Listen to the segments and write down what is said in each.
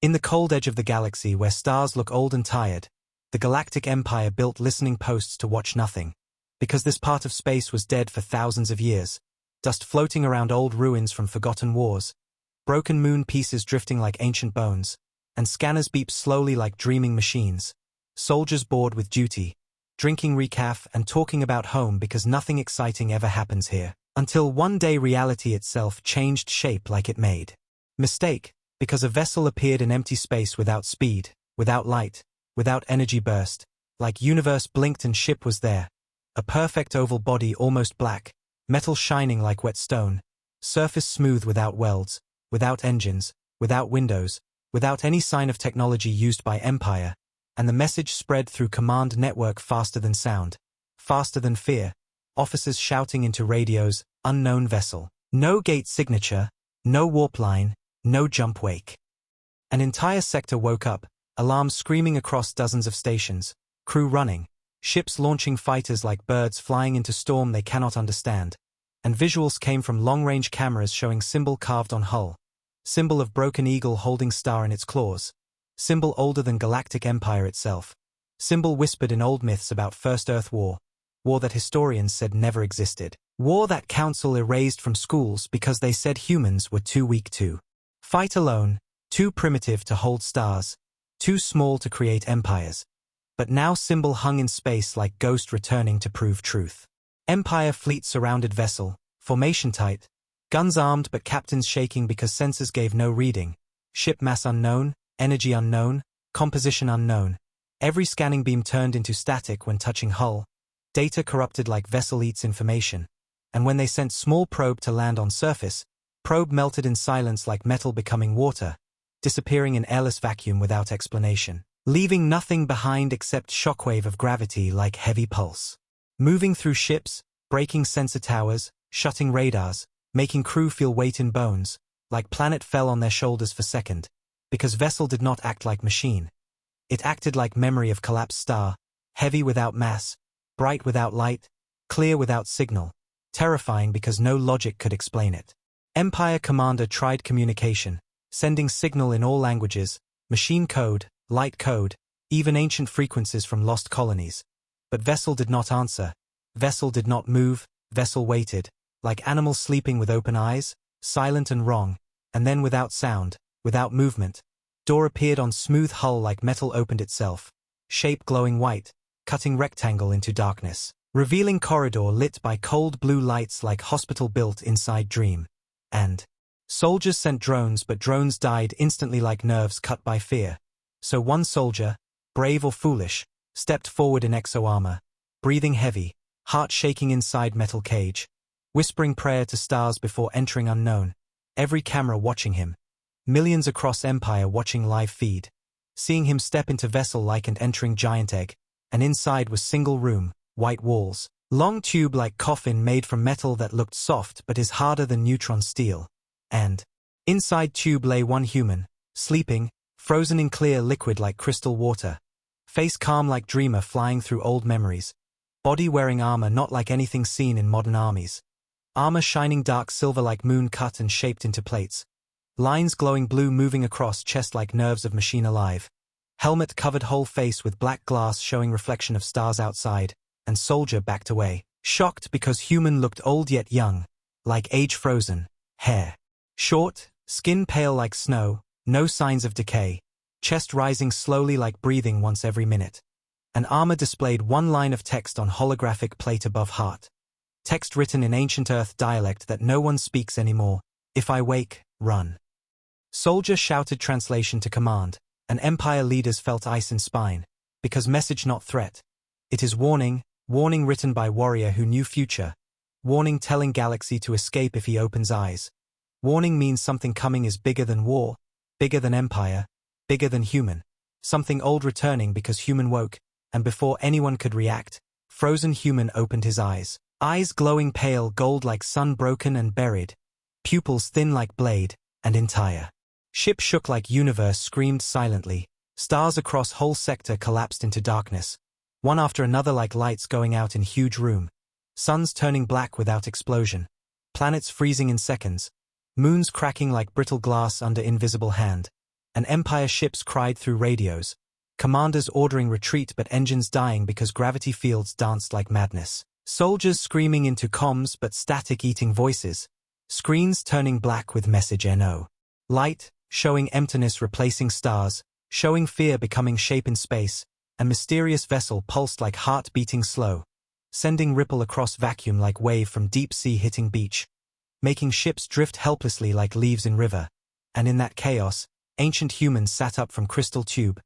In the cold edge of the galaxy where stars look old and tired, the Galactic Empire built listening posts to watch nothing, because this part of space was dead for thousands of years, dust floating around old ruins from forgotten wars, broken moon pieces drifting like ancient bones, and scanners beep slowly like dreaming machines, soldiers bored with duty, drinking recaf and talking about home because nothing exciting ever happens here, until one day reality itself changed shape like it made. Mistake, because a vessel appeared in empty space without speed, without light, without energy burst, like universe blinked and ship was there, a perfect oval body almost black, metal shining like wet stone, surface smooth without welds, without engines, without windows, without any sign of technology used by Empire, and the message spread through command network faster than sound, faster than fear, officers shouting into radios, unknown vessel, no gate signature, no warp line, no jump wake. An entire sector woke up, alarms screaming across dozens of stations, crew running, ships launching fighters like birds flying into storm they cannot understand, and visuals came from long-range cameras showing symbol carved on hull, symbol of broken eagle holding star in its claws, symbol older than Galactic Empire itself, symbol whispered in old myths about First Earth War, war that historians said never existed, war that council erased from schools because they said humans were too weak to fight alone, too primitive to hold stars, too small to create empires. But now symbol hung in space like ghost returning to prove truth. Empire fleet surrounded vessel, formation tight, guns armed but captains shaking because sensors gave no reading, ship mass unknown, energy unknown, composition unknown. Every scanning beam turned into static when touching hull, data corrupted like vessel eats information, and when they sent small probe to land on surface, probe melted in silence like metal becoming water, disappearing in airless vacuum without explanation, leaving nothing behind except shockwave of gravity like heavy pulse. Moving through ships, breaking sensor towers, shutting radars, making crew feel weight in bones, like planet fell on their shoulders for second, because vessel did not act like machine. It acted like memory of collapsed star, heavy without mass, bright without light, clear without signal, terrifying because no logic could explain it. Empire commander tried communication, sending signal in all languages, machine code, light code, even ancient frequencies from lost colonies. But vessel did not answer, vessel did not move, vessel waited, like animals sleeping with open eyes, silent and wrong, and then without sound, without movement, door appeared on smooth hull like metal opened itself, shape glowing white, cutting rectangle into darkness, revealing corridor lit by cold blue lights like hospital built inside dream. And soldiers sent drones, but drones died instantly like nerves cut by fear. So one soldier, brave or foolish, stepped forward in exo armor, breathing heavy, heart shaking inside metal cage, whispering prayer to stars before entering unknown, every camera watching him, millions across Empire watching live feed, seeing him step into vessel like and entering giant egg, and inside was single room, white walls, long tube like coffin made from metal that looked soft but is harder than neutron steel, and inside tube lay one human, sleeping, frozen in clear liquid like crystal water, face calm like dreamer flying through old memories, body wearing armor not like anything seen in modern armies, armor shining dark silver like moon cut and shaped into plates, lines glowing blue moving across chest like nerves of machine alive, helmet covered whole face with black glass showing reflection of stars outside, and soldier backed away, shocked because human looked old yet young, like age frozen, hair short, skin pale like snow, no signs of decay, chest rising slowly like breathing once every minute. An armor displayed one line of text on holographic plate above heart. Text written in ancient Earth dialect that no one speaks anymore, if I wake, run. Soldier shouted translation to command, and Empire leaders felt ice in spine, because message not threat. It is warning, warning written by warrior who knew future, warning telling galaxy to escape if he opens eyes. Warning means something coming is bigger than war, bigger than empire, bigger than human, something old returning because human woke, and before anyone could react, frozen human opened his eyes glowing pale gold like sun broken and buried, pupils thin like blade, and entire. Ship shook like universe screamed silently, stars across whole sector collapsed into darkness, one after another like lights going out in huge room, suns turning black without explosion, planets freezing in seconds, moons cracking like brittle glass under invisible hand, and Empire ships cried through radios, commanders ordering retreat but engines dying because gravity fields danced like madness. Soldiers screaming into comms but static eating voices. Screens turning black with message NO. Light, showing emptiness replacing stars, showing fear becoming shape in space, a mysterious vessel pulsed like heart beating slow, sending ripple across vacuum like wave from deep sea hitting beach, making ships drift helplessly like leaves in river, and in that chaos, ancient humans sat up from crystal tube,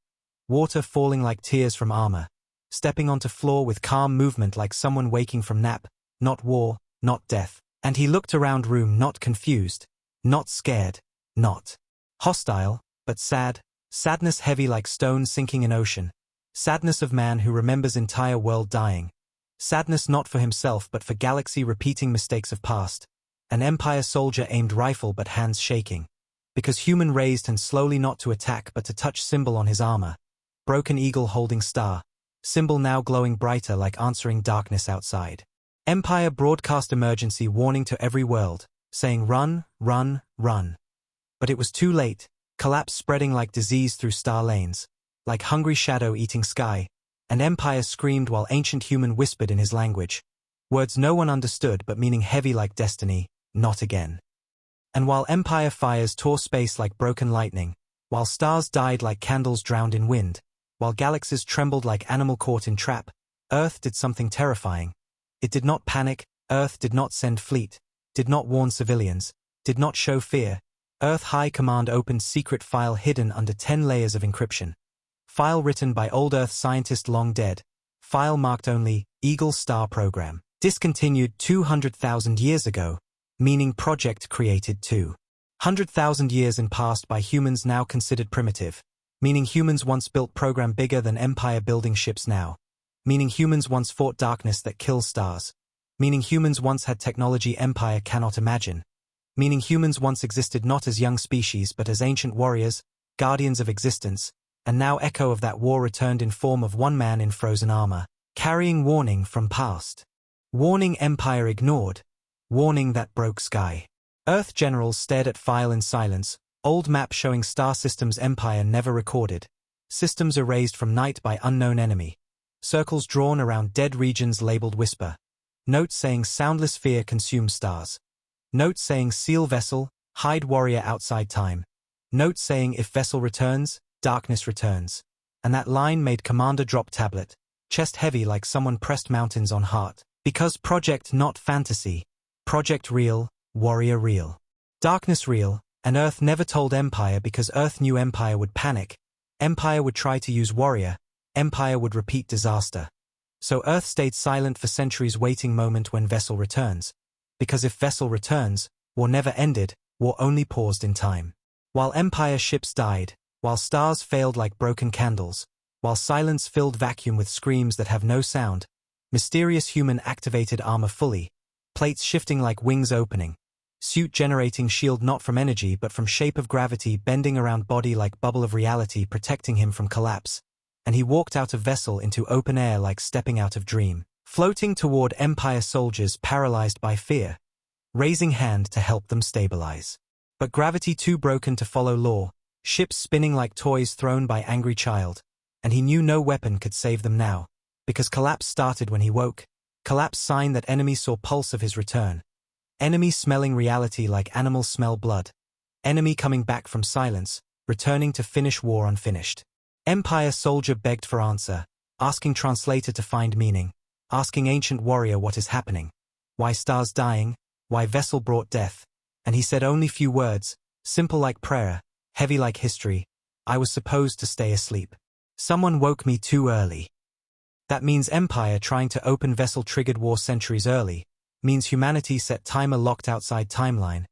water falling like tears from armor, stepping onto floor with calm movement like someone waking from nap, not war, not death. And he looked around room not confused, not scared, not hostile, but sad, sadness heavy like stone sinking in ocean, sadness of man who remembers entire world dying, sadness not for himself but for galaxy repeating mistakes of past, an Empire soldier aimed rifle but hands shaking, because human raised and slowly not to attack but to touch symbol on his armor, broken eagle holding star, symbol now glowing brighter like answering darkness outside. Empire broadcast emergency warning to every world, saying run, run, run. But it was too late, collapse spreading like disease through star lanes, like hungry shadow eating sky, and Empire screamed while ancient human whispered in his language. Words no one understood but meaning heavy like destiny, not again. And while Empire fires tore space like broken lightning, while stars died like candles drowned in wind, while galaxies trembled like animal caught in trap, Earth did something terrifying. It did not panic, Earth did not send fleet, did not warn civilians, did not show fear. Earth High Command opened secret file hidden under 10 layers of encryption. File written by old Earth scientist long dead. File marked only, Eagle Star Program. Discontinued 200,000 years ago, meaning project created 200,000 years in past by humans now considered primitive, meaning humans once built program bigger than Empire building ships now. Meaning humans once fought darkness that kills stars. Meaning humans once had technology Empire cannot imagine. Meaning humans once existed not as young species but as ancient warriors, guardians of existence, and now echo of that war returned in form of one man in frozen armor, carrying warning from past. Warning Empire ignored. Warning that broke sky. Earth generals stared at file in silence, old map showing star systems Empire never recorded. Systems erased from night by unknown enemy. Circles drawn around dead regions labeled whisper. Notes saying soundless fear consumes stars. Notes saying seal vessel, hide warrior outside time. Notes saying if vessel returns, darkness returns. And that line made commander drop tablet, chest heavy like someone pressed mountains on heart. Because project not fantasy. Project real, warrior real. Darkness real, and Earth never told Empire because Earth knew Empire would panic. Empire would try to use warrior. Empire would repeat disaster. So Earth stayed silent for centuries waiting moment when vessel returns. Because if vessel returns, war never ended, war only paused in time. While Empire ships died, while stars failed like broken candles, while silence filled vacuum with screams that have no sound, mysterious human activated armor fully, plates shifting like wings opening, suit generating shield not from energy but from shape of gravity bending around body like bubble of reality protecting him from collapse. And he walked out of vessel into open air like stepping out of dream, floating toward Empire soldiers paralyzed by fear, raising hand to help them stabilize. But gravity too broken to follow law, ships spinning like toys thrown by angry child, and he knew no weapon could save them now, because collapse started when he woke, collapse sign that enemy saw pulse of his return. Enemy smelling reality like animals smell blood. Enemy coming back from silence, returning to finish war unfinished. Empire soldier begged for answer, asking translator to find meaning, asking ancient warrior what is happening. Why stars dying, why vessel brought death, and he said only few words, simple like prayer, heavy like history, I was supposed to stay asleep. Someone woke me too early. That means Empire trying to open vessel triggered war centuries early, means humanity set timer locked outside timeline,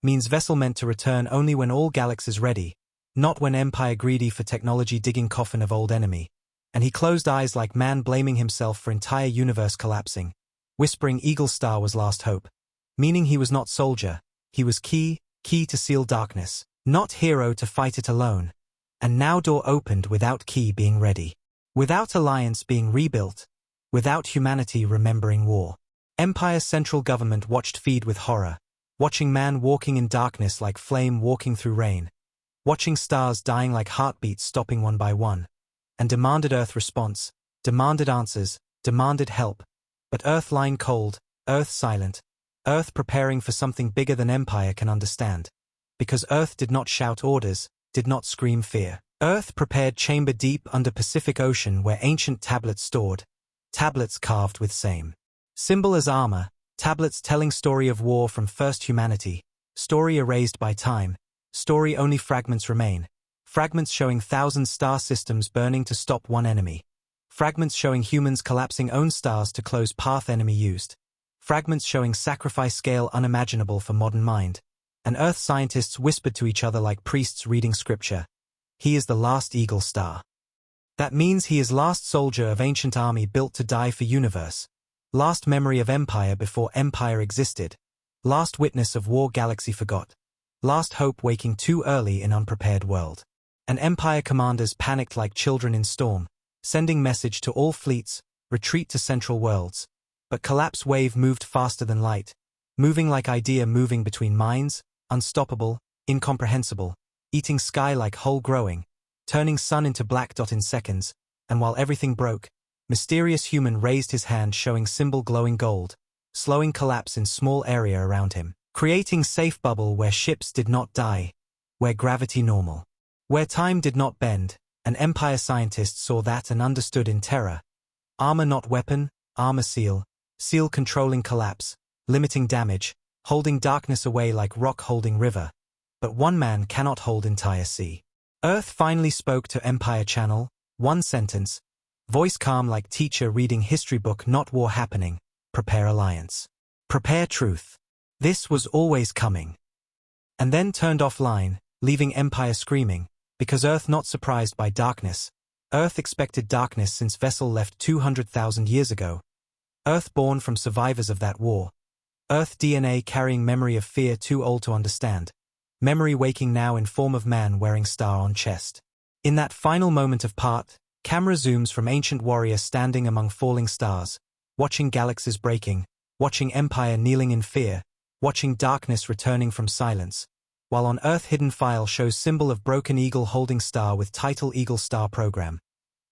means vessel meant to return only when all galaxies ready, not when Empire greedy for technology digging coffin of old enemy. And he closed eyes like man blaming himself for entire universe collapsing, whispering Eagle Star was last hope, meaning he was not soldier, he was key to seal darkness, not hero to fight it alone. And now door opened without key being ready, without alliance being rebuilt, without humanity remembering war. Empire central government watched feed with horror, watching man walking in darkness like flame walking through rain. watching stars dying like heartbeats stopping one by one, and demanded Earth response, demanded answers, demanded help. But Earth lying cold, Earth silent, Earth preparing for something bigger than Empire can understand. Because Earth did not shout orders, did not scream fear. Earth prepared chamber deep under Pacific Ocean where ancient tablets stored, tablets carved with same symbol as armor, tablets telling story of war from first humanity, story erased by time, story only fragments remain, fragments showing thousand star systems burning to stop one enemy, fragments showing humans collapsing own stars to close path enemy used, fragments showing sacrifice scale unimaginable for modern mind, and Earth scientists whispered to each other like priests reading scripture. He is the last eagle star. That means he is last soldier of ancient army built to die for universe, last memory of empire before empire existed, last witness of war galaxy forgot, last hope waking too early in unprepared world. And empire commanders panicked like children in storm, sending message to all fleets, retreat to central worlds. But collapse wave moved faster than light, moving like idea moving between minds, unstoppable, incomprehensible, eating sky like hole growing, turning sun into black dot in seconds, and while everything broke, mysterious human raised his hand showing symbol glowing gold, slowing collapse in small area around him, creating safe bubble where ships did not die, where gravity normal, where time did not bend, and empire scientists saw that and understood in terror. Armor not weapon, armor seal, seal controlling collapse, limiting damage, holding darkness away like rock holding river. But one man cannot hold entire sea. Earth finally spoke to Empire Channel, one sentence, voice calm like teacher reading history book not war happening, prepare alliance. Prepare truth. This was always coming. And then turned offline, leaving Empire screaming, because Earth not surprised by darkness. Earth expected darkness since vessel left 200,000 years ago. Earth born from survivors of that war. Earth DNA carrying memory of fear too old to understand. Memory waking now in form of man wearing star on chest. In that final moment of part, camera zooms from ancient warrior standing among falling stars, watching galaxies breaking, watching empire kneeling in fear, watching darkness returning from silence, while on Earth hidden file shows symbol of broken eagle holding star with title Eagle Star Program.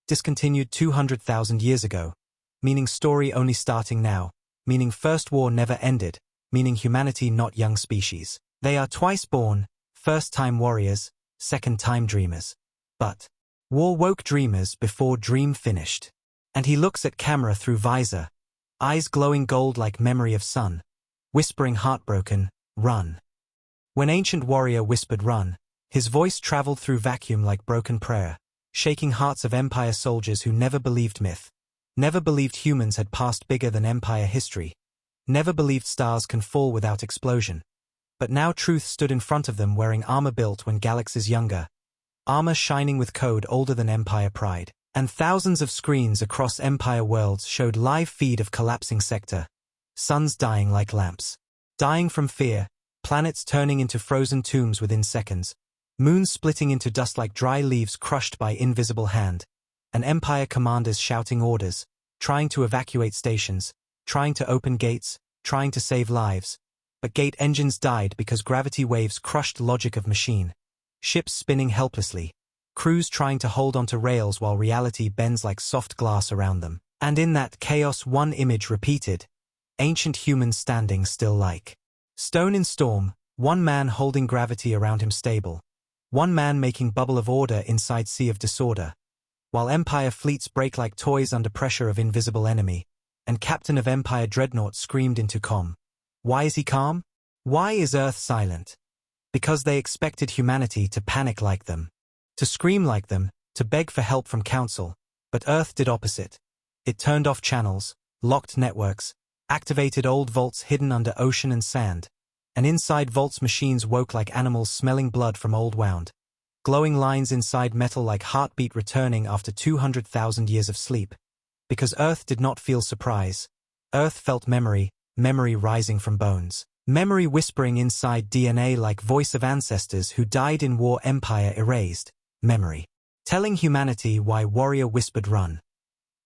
Discontinued 200,000 years ago, meaning story only starting now, meaning first war never ended, meaning humanity not young species. They are twice born, first-time warriors, second-time dreamers. But war woke dreamers before dream finished. And he looks at camera through visor, eyes glowing gold like memory of sun, whispering heartbroken, run. When ancient warrior whispered run, his voice traveled through vacuum like broken prayer, shaking hearts of empire soldiers who never believed myth, never believed humans had passed bigger than empire history, never believed stars can fall without explosion. But now truth stood in front of them wearing armor built when galaxies younger, armor shining with code older than empire pride, and thousands of screens across empire worlds showed live feed of collapsing sector, suns dying like lamps, dying from fear, planets turning into frozen tombs within seconds, moons splitting into dust like dry leaves crushed by invisible hand, and empire commanders shouting orders, trying to evacuate stations, trying to open gates, trying to save lives. But gate engines died because gravity waves crushed logic of machine. Ships spinning helplessly. Crews trying to hold onto rails while reality bends like soft glass around them. And in that chaos one image repeated. Ancient humans standing still like stone in storm, one man holding gravity around him stable. One man making bubble of order inside sea of disorder. While empire fleets break like toys under pressure of invisible enemy. And captain of empire dreadnought screamed into comm. Why is he calm? Why is Earth silent? Because they expected humanity to panic like them, to scream like them, to beg for help from council. But Earth did opposite. It turned off channels, locked networks, activated old vaults hidden under ocean and sand, and inside vaults machines woke like animals smelling blood from old wound. Glowing lines inside metal like heartbeat returning after 200,000 years of sleep. Because Earth did not feel surprise. Earth felt memory. Memory rising from bones. Memory whispering inside DNA like voice of ancestors who died in war empire erased. Memory. Telling humanity why warrior whispered run.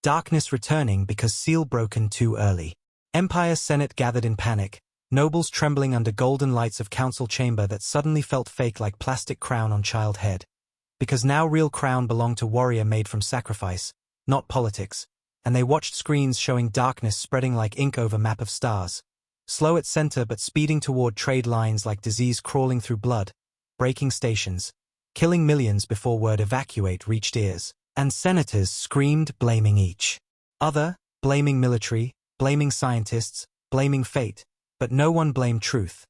Darkness returning because seal broken too early. Empire Senate gathered in panic. Nobles trembling under golden lights of council chamber that suddenly felt fake like plastic crown on child head. Because now real crown belonged to warrior made from sacrifice, not politics, and they watched screens showing darkness spreading like ink over map of stars. Slow at center but speeding toward trade lines like disease crawling through blood, breaking stations, killing millions before word evacuate reached ears. And senators screamed blaming each other, blaming military, blaming scientists, blaming fate, but no one blamed truth.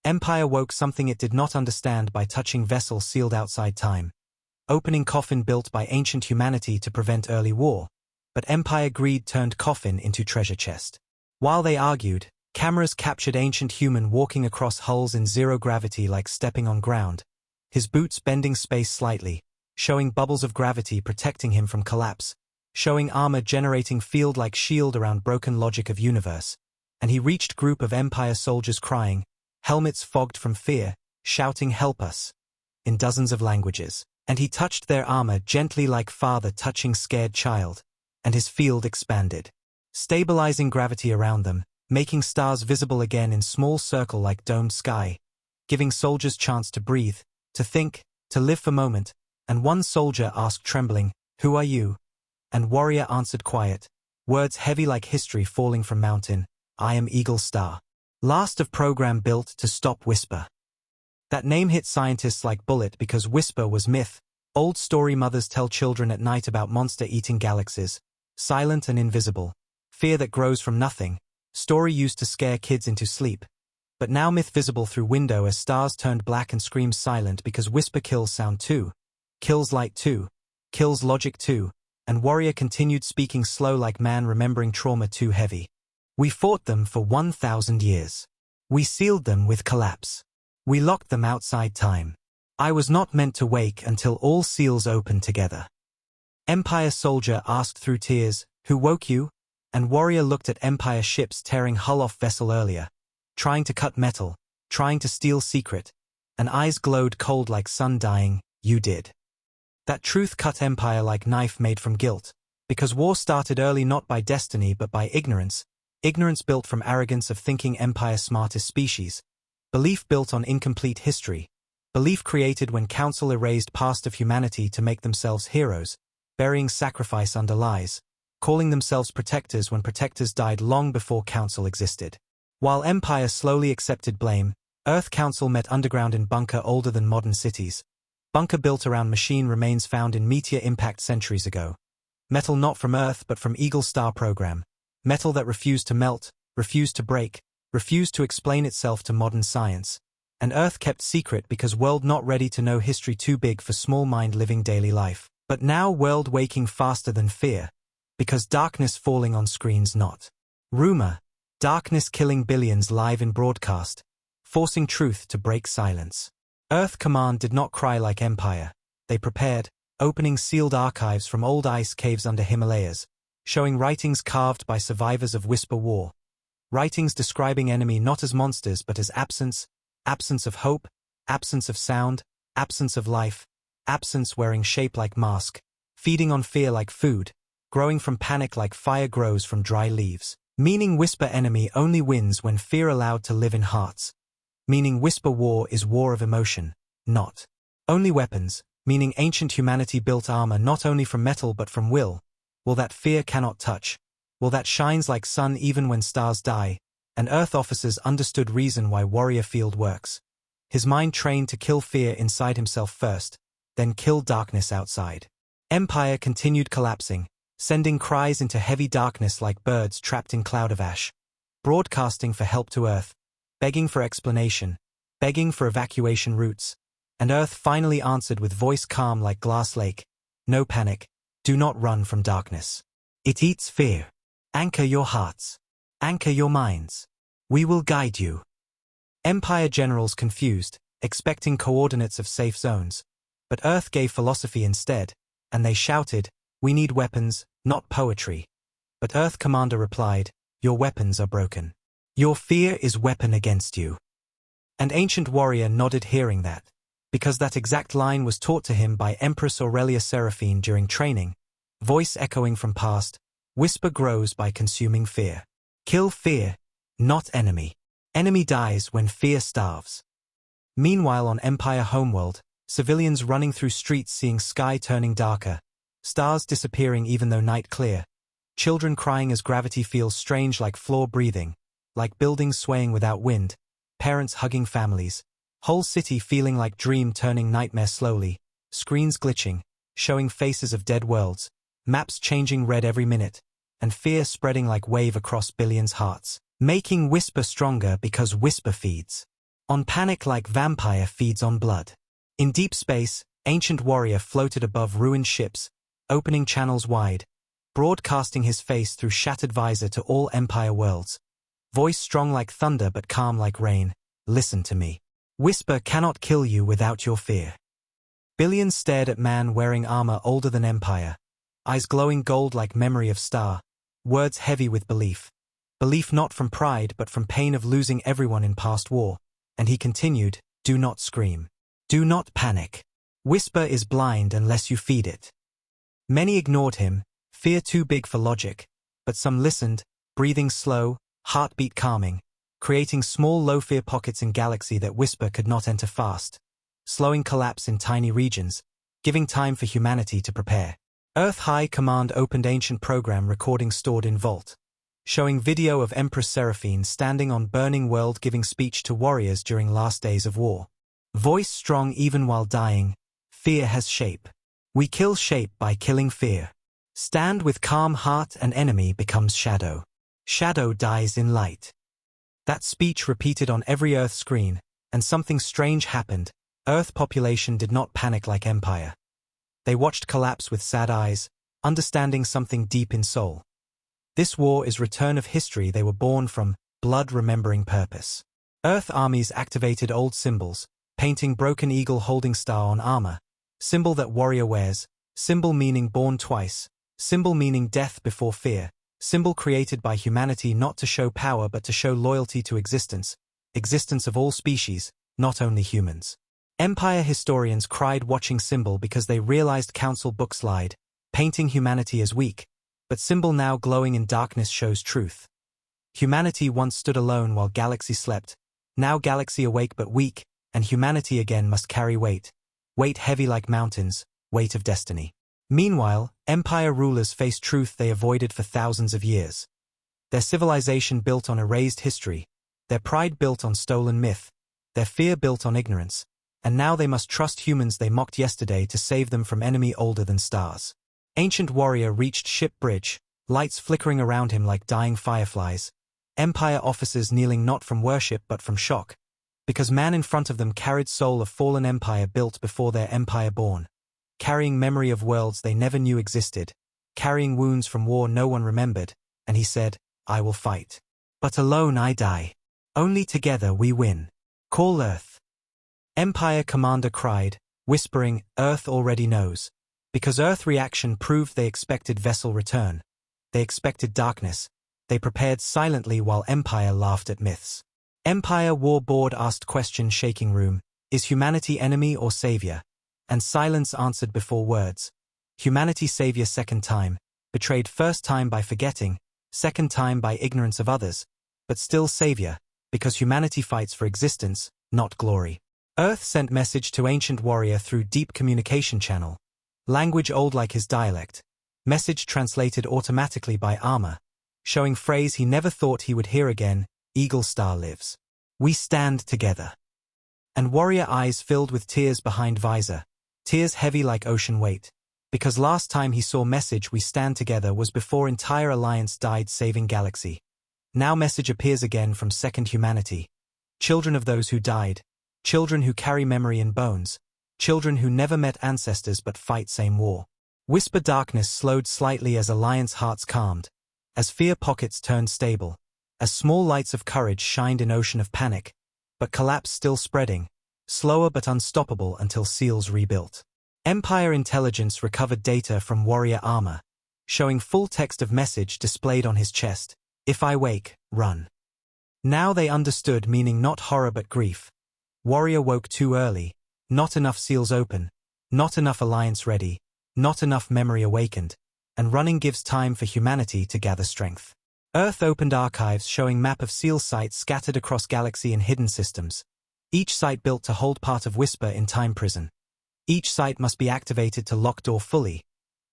Empire woke something it did not understand by touching vessel sealed outside time. Opening coffin built by ancient humanity to prevent early war, but Empire greed turned coffin into treasure chest. While they argued, cameras captured ancient human walking across hulls in zero gravity like stepping on ground, his boots bending space slightly, showing bubbles of gravity protecting him from collapse, showing armor generating field like shield around broken logic of universe, and he reached group of Empire soldiers crying, helmets fogged from fear, shouting help us, in dozens of languages, and he touched their armor gently like father touching scared child, and his field expanded, stabilizing gravity around them, making stars visible again in small circle like domed sky, giving soldiers chance to breathe, to think, to live for moment, and one soldier asked trembling, "Who are you?" And warrior answered quiet, words heavy like history falling from mountain, "I am Eagle Star." Last of program built to stop Whisper. That name hit scientists like bullet because Whisper was myth. Old story mothers tell children at night about monster-eating galaxies, silent and invisible. Fear that grows from nothing. Story used to scare kids into sleep. But now myth visible through window as stars turned black and screams silent because Whisper kills sound too. Kills light too. Kills logic too. And warrior continued speaking slow like man remembering trauma too heavy. We fought them for 1,000 years. We sealed them with collapse. We locked them outside time. I was not meant to wake until all seals opened together. Empire soldier asked through tears, "Who woke you?" And warrior looked at Empire ships tearing hull off vessel earlier, trying to cut metal, trying to steal secret, and eyes glowed cold like sun dying, "You did." That truth cut Empire like knife made from guilt, because war started early not by destiny but by ignorance, ignorance built from arrogance of thinking Empire smartest species, belief built on incomplete history, belief created when council erased past of humanity to make themselves heroes, burying sacrifice under lies, calling themselves protectors when protectors died long before council existed. While Empire slowly accepted blame, Earth Council met underground in bunker older than modern cities. Bunker built around machine remains found in meteor impact centuries ago. Metal not from Earth but from Eagle Star program. Metal that refused to melt, refused to break, refused to explain itself to modern science. And Earth kept secret because world not ready to know history too big for small mind living daily life. But now world waking faster than fear. Because darkness falling on screens not. Rumor. Darkness killing billions live in broadcast. Forcing truth to break silence. Earth Command did not cry like Empire. They prepared, opening sealed archives from old ice caves under Himalayas, showing writings carved by survivors of Whisper War. Writings describing enemy not as monsters but as absence, absence of hope, absence of sound, absence of life, absence wearing shape like mask, feeding on fear like food, growing from panic like fire grows from dry leaves. Meaning Whisper enemy only wins when fear allowed to live in hearts. Meaning Whisper war is war of emotion, not only weapons, meaning ancient humanity built armor not only from metal but from will that fear cannot touch, will that shines like sun even when stars die, and Earth officers understood reason why warrior field works. His mind trained to kill fear inside himself first, then kill darkness outside. Empire continued collapsing, sending cries into heavy darkness like birds trapped in cloud of ash, broadcasting for help to Earth, begging for explanation, begging for evacuation routes, and Earth finally answered with voice calm like glass lake, "No panic, do not run from darkness. It eats fear. Anchor your hearts. Anchor your minds. We will guide you." Empire generals confused, expecting coordinates of safe zones, but Earth gave philosophy instead, and they shouted, "We need weapons, not poetry." But Earth Commander replied, "Your weapons are broken. Your fear is weapon against you." And Ancient Warrior nodded hearing that, because that exact line was taught to him by Empress Aurelia Seraphine during training, voice echoing from past, "Whisper grows by consuming fear. Kill fear, not enemy." Enemy dies when fear starves. Meanwhile on Empire homeworld, civilians running through streets seeing sky turning darker, stars disappearing even though night clear, children crying as gravity feels strange like floor breathing, like buildings swaying without wind, parents hugging families, whole city feeling like dream turning nightmare slowly, screens glitching, showing faces of dead worlds, maps changing red every minute, and fear spreading like wave across billions' hearts, making whisper stronger because whisper feeds on panic like vampire feeds on blood. In deep space, ancient warrior floated above ruined ships, opening channels wide, broadcasting his face through shattered visor to all Empire worlds. Voice strong like thunder but calm like rain, listen to me. Whisper cannot kill you without your fear. Billions stared at man wearing armor older than Empire, eyes glowing gold like memory of star, words heavy with belief. Belief not from pride but from pain of losing everyone in past war, and he continued, do not scream. Do not panic. Whisper is blind unless you feed it. Many ignored him, fear too big for logic, but some listened, breathing slow, heartbeat calming, creating small low-fear pockets in galaxy that whisper could not enter fast, slowing collapse in tiny regions, giving time for humanity to prepare. Earth High Command opened ancient program recording stored in vault, showing video of Empress Seraphine standing on burning world giving speech to warriors during last days of war. Voice strong even while dying, fear has shape. We kill shape by killing fear. Stand with calm heart and enemy becomes shadow. Shadow dies in light. That speech repeated on every Earth screen, and something strange happened. Earth population did not panic like Empire. They watched collapse with sad eyes, understanding something deep in soul. This war is return of history they were born from, blood remembering purpose. Earth armies activated old symbols, painting broken eagle holding star on armor, symbol that warrior wears, symbol meaning born twice, symbol meaning death before fear, symbol created by humanity not to show power but to show loyalty to existence of all species, not only humans. Empire historians cried watching symbol because they realized council books lied, painting humanity as weak, but symbol now glowing in darkness shows truth. Humanity once stood alone while galaxy slept, now galaxy awake but weak, and humanity again must carry weight heavy like mountains, weight of destiny. Meanwhile, Empire rulers face truth they avoided for thousands of years. Their civilization built on erased history, their pride built on stolen myth, their fear built on ignorance, and now they must trust humans they mocked yesterday to save them from enemy older than stars. Ancient warrior reached ship bridge, lights flickering around him like dying fireflies, Empire officers kneeling not from worship but from shock, because man in front of them carried soul of fallen empire built before their empire born, carrying memory of worlds they never knew existed, carrying wounds from war no one remembered, and he said, I will fight. But alone I die. Only together we win. Call Earth. Empire commander cried, whispering, Earth already knows. Because Earth reaction proved they expected vessel return. They expected darkness. They prepared silently while Empire laughed at myths. Empire War Board asked question shaking room, is humanity enemy or savior? And silence answered before words. Humanity savior second time, betrayed first time by forgetting, second time by ignorance of others, but still savior, because humanity fights for existence, not glory. Earth sent message to ancient warrior through deep communication channel. Language old like his dialect. Message translated automatically by armor, showing phrase he never thought he would hear again, Eagle Star lives. We stand together. And warrior eyes filled with tears behind visor, tears heavy like ocean weight, because last time he saw message we stand together was before entire alliance died saving galaxy. Now message appears again from second humanity. Children of those who died, children who carry memory in bones, children who never met ancestors but fight same war. Whisper darkness slowed slightly as alliance hearts calmed, as fear pockets turned stable, as small lights of courage shined in ocean of panic, but collapse still spreading, slower but unstoppable until seals rebuilt. Empire intelligence recovered data from warrior armor, showing full text of message displayed on his chest, if I wake, run. Now they understood meaning not horror but grief. Warrior woke too early, not enough seals open, not enough alliance ready, not enough memory awakened, and running gives time for humanity to gather strength. Earth opened archives showing map of seal sites scattered across galaxy and hidden systems. Each site built to hold part of Whisper in time prison. Each site must be activated to lock door fully.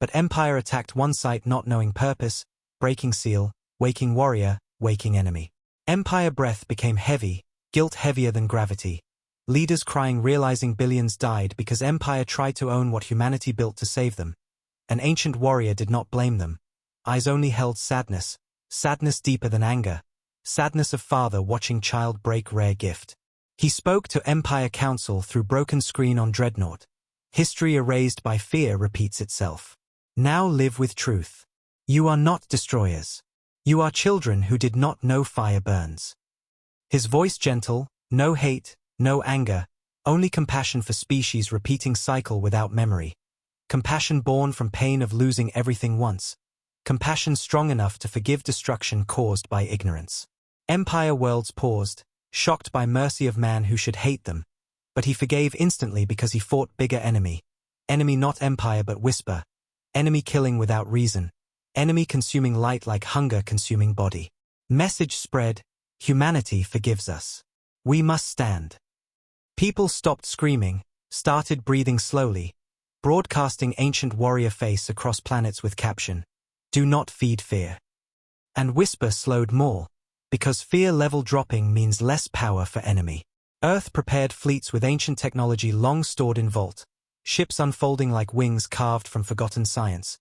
But Empire attacked one site not knowing purpose, breaking seal, waking warrior, waking enemy. Empire breath became heavy, guilt heavier than gravity. Leaders crying realizing billions died because Empire tried to own what humanity built to save them. An ancient warrior did not blame them. Eyes only held sadness, sadness deeper than anger, sadness of father watching child break rare gift. He spoke to Empire Council through broken screen on Dreadnought. History erased by fear repeats itself. Now live with truth. You are not destroyers. You are children who did not know fire burns. His voice gentle, no hate, no anger, only compassion for species repeating cycle without memory. Compassion born from pain of losing everything once. Compassion strong enough to forgive destruction caused by ignorance. Empire worlds paused, shocked by mercy of man who should hate them. But he forgave instantly because he fought bigger enemy. Enemy not Empire but Whisper. Enemy killing without reason. Enemy consuming light like hunger consuming body. Message spread, humanity forgives us. We must stand. People stopped screaming, started breathing slowly, broadcasting ancient warrior face across planets with caption, "Do not feed fear." And Whisper slowed more, because fear level dropping means less power for enemy. Earth prepared fleets with ancient technology long stored in vault, ships unfolding like wings carved from forgotten science,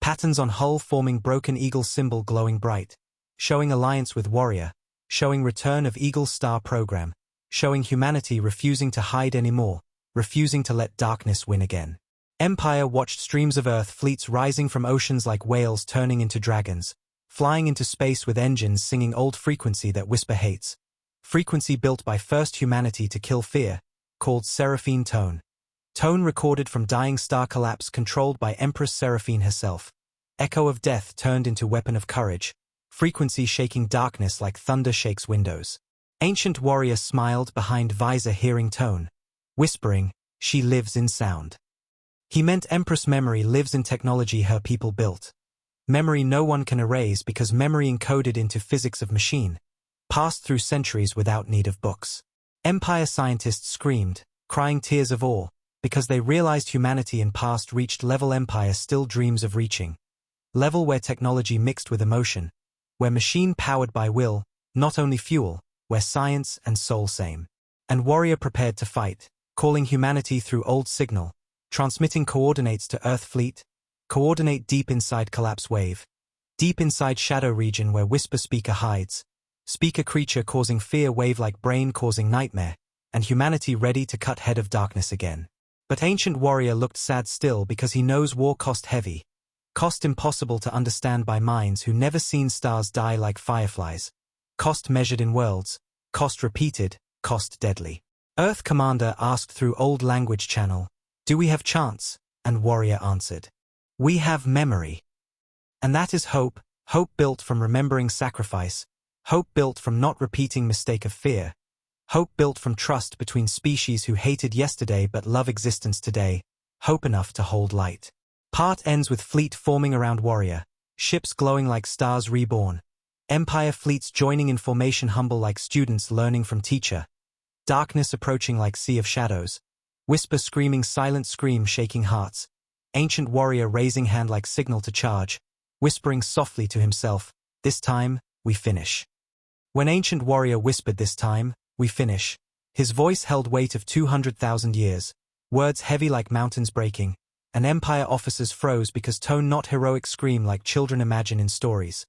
patterns on hull forming broken eagle symbol glowing bright, showing alliance with warrior, showing return of Eagle Star program, showing humanity refusing to hide anymore, refusing to let darkness win again. Empire watched streams of Earth fleets rising from oceans like whales turning into dragons, flying into space with engines singing old frequency that Whisper hates. Frequency built by first humanity to kill fear, called Seraphine Tone. Tone recorded from dying star collapse controlled by Empress Seraphine herself. Echo of death turned into weapon of courage. Frequency shaking darkness like thunder shakes windows. Ancient warrior smiled behind visor hearing Tone. Whispering, she lives in sound. He meant Empress memory lives in technology her people built. Memory no one can erase because memory encoded into physics of machine. Passed through centuries without need of books. Empire scientists screamed, crying tears of awe, because they realized humanity in past reached level Empire still dreams of reaching. Level where technology mixed with emotion. Where machine powered by will, not only fuel, where science and soul same. And warrior prepared to fight, calling humanity through old signal, transmitting coordinates to Earth fleet, coordinate deep inside collapse wave, deep inside shadow region where Whisper speaker hides, speaker creature causing fear wave like brain causing nightmare, and humanity ready to cut head of darkness again. But ancient warrior looked sad still because he knows war cost heavy, cost impossible to understand by minds who never seen stars die like fireflies, cost measured in worlds, cost repeated, cost deadly. Earth commander asked through old language channel, "Do we have chance?" And warrior answered, "We have memory." And that is hope, hope built from remembering sacrifice, hope built from not repeating mistake of fear, hope built from trust between species who hated yesterday but love existence today, hope enough to hold light. Part ends with fleet forming around warrior, ships glowing like stars reborn, Empire fleets joining in formation humble like students learning from teacher, darkness approaching like sea of shadows, Whisper screaming silent scream shaking hearts, ancient warrior raising hand like signal to charge, whispering softly to himself, "This time, we finish." When ancient warrior whispered "This time, we finish," his voice held weight of 200,000 years, words heavy like mountains breaking, and Empire officers froze because tone not heroic scream like children imagine in stories.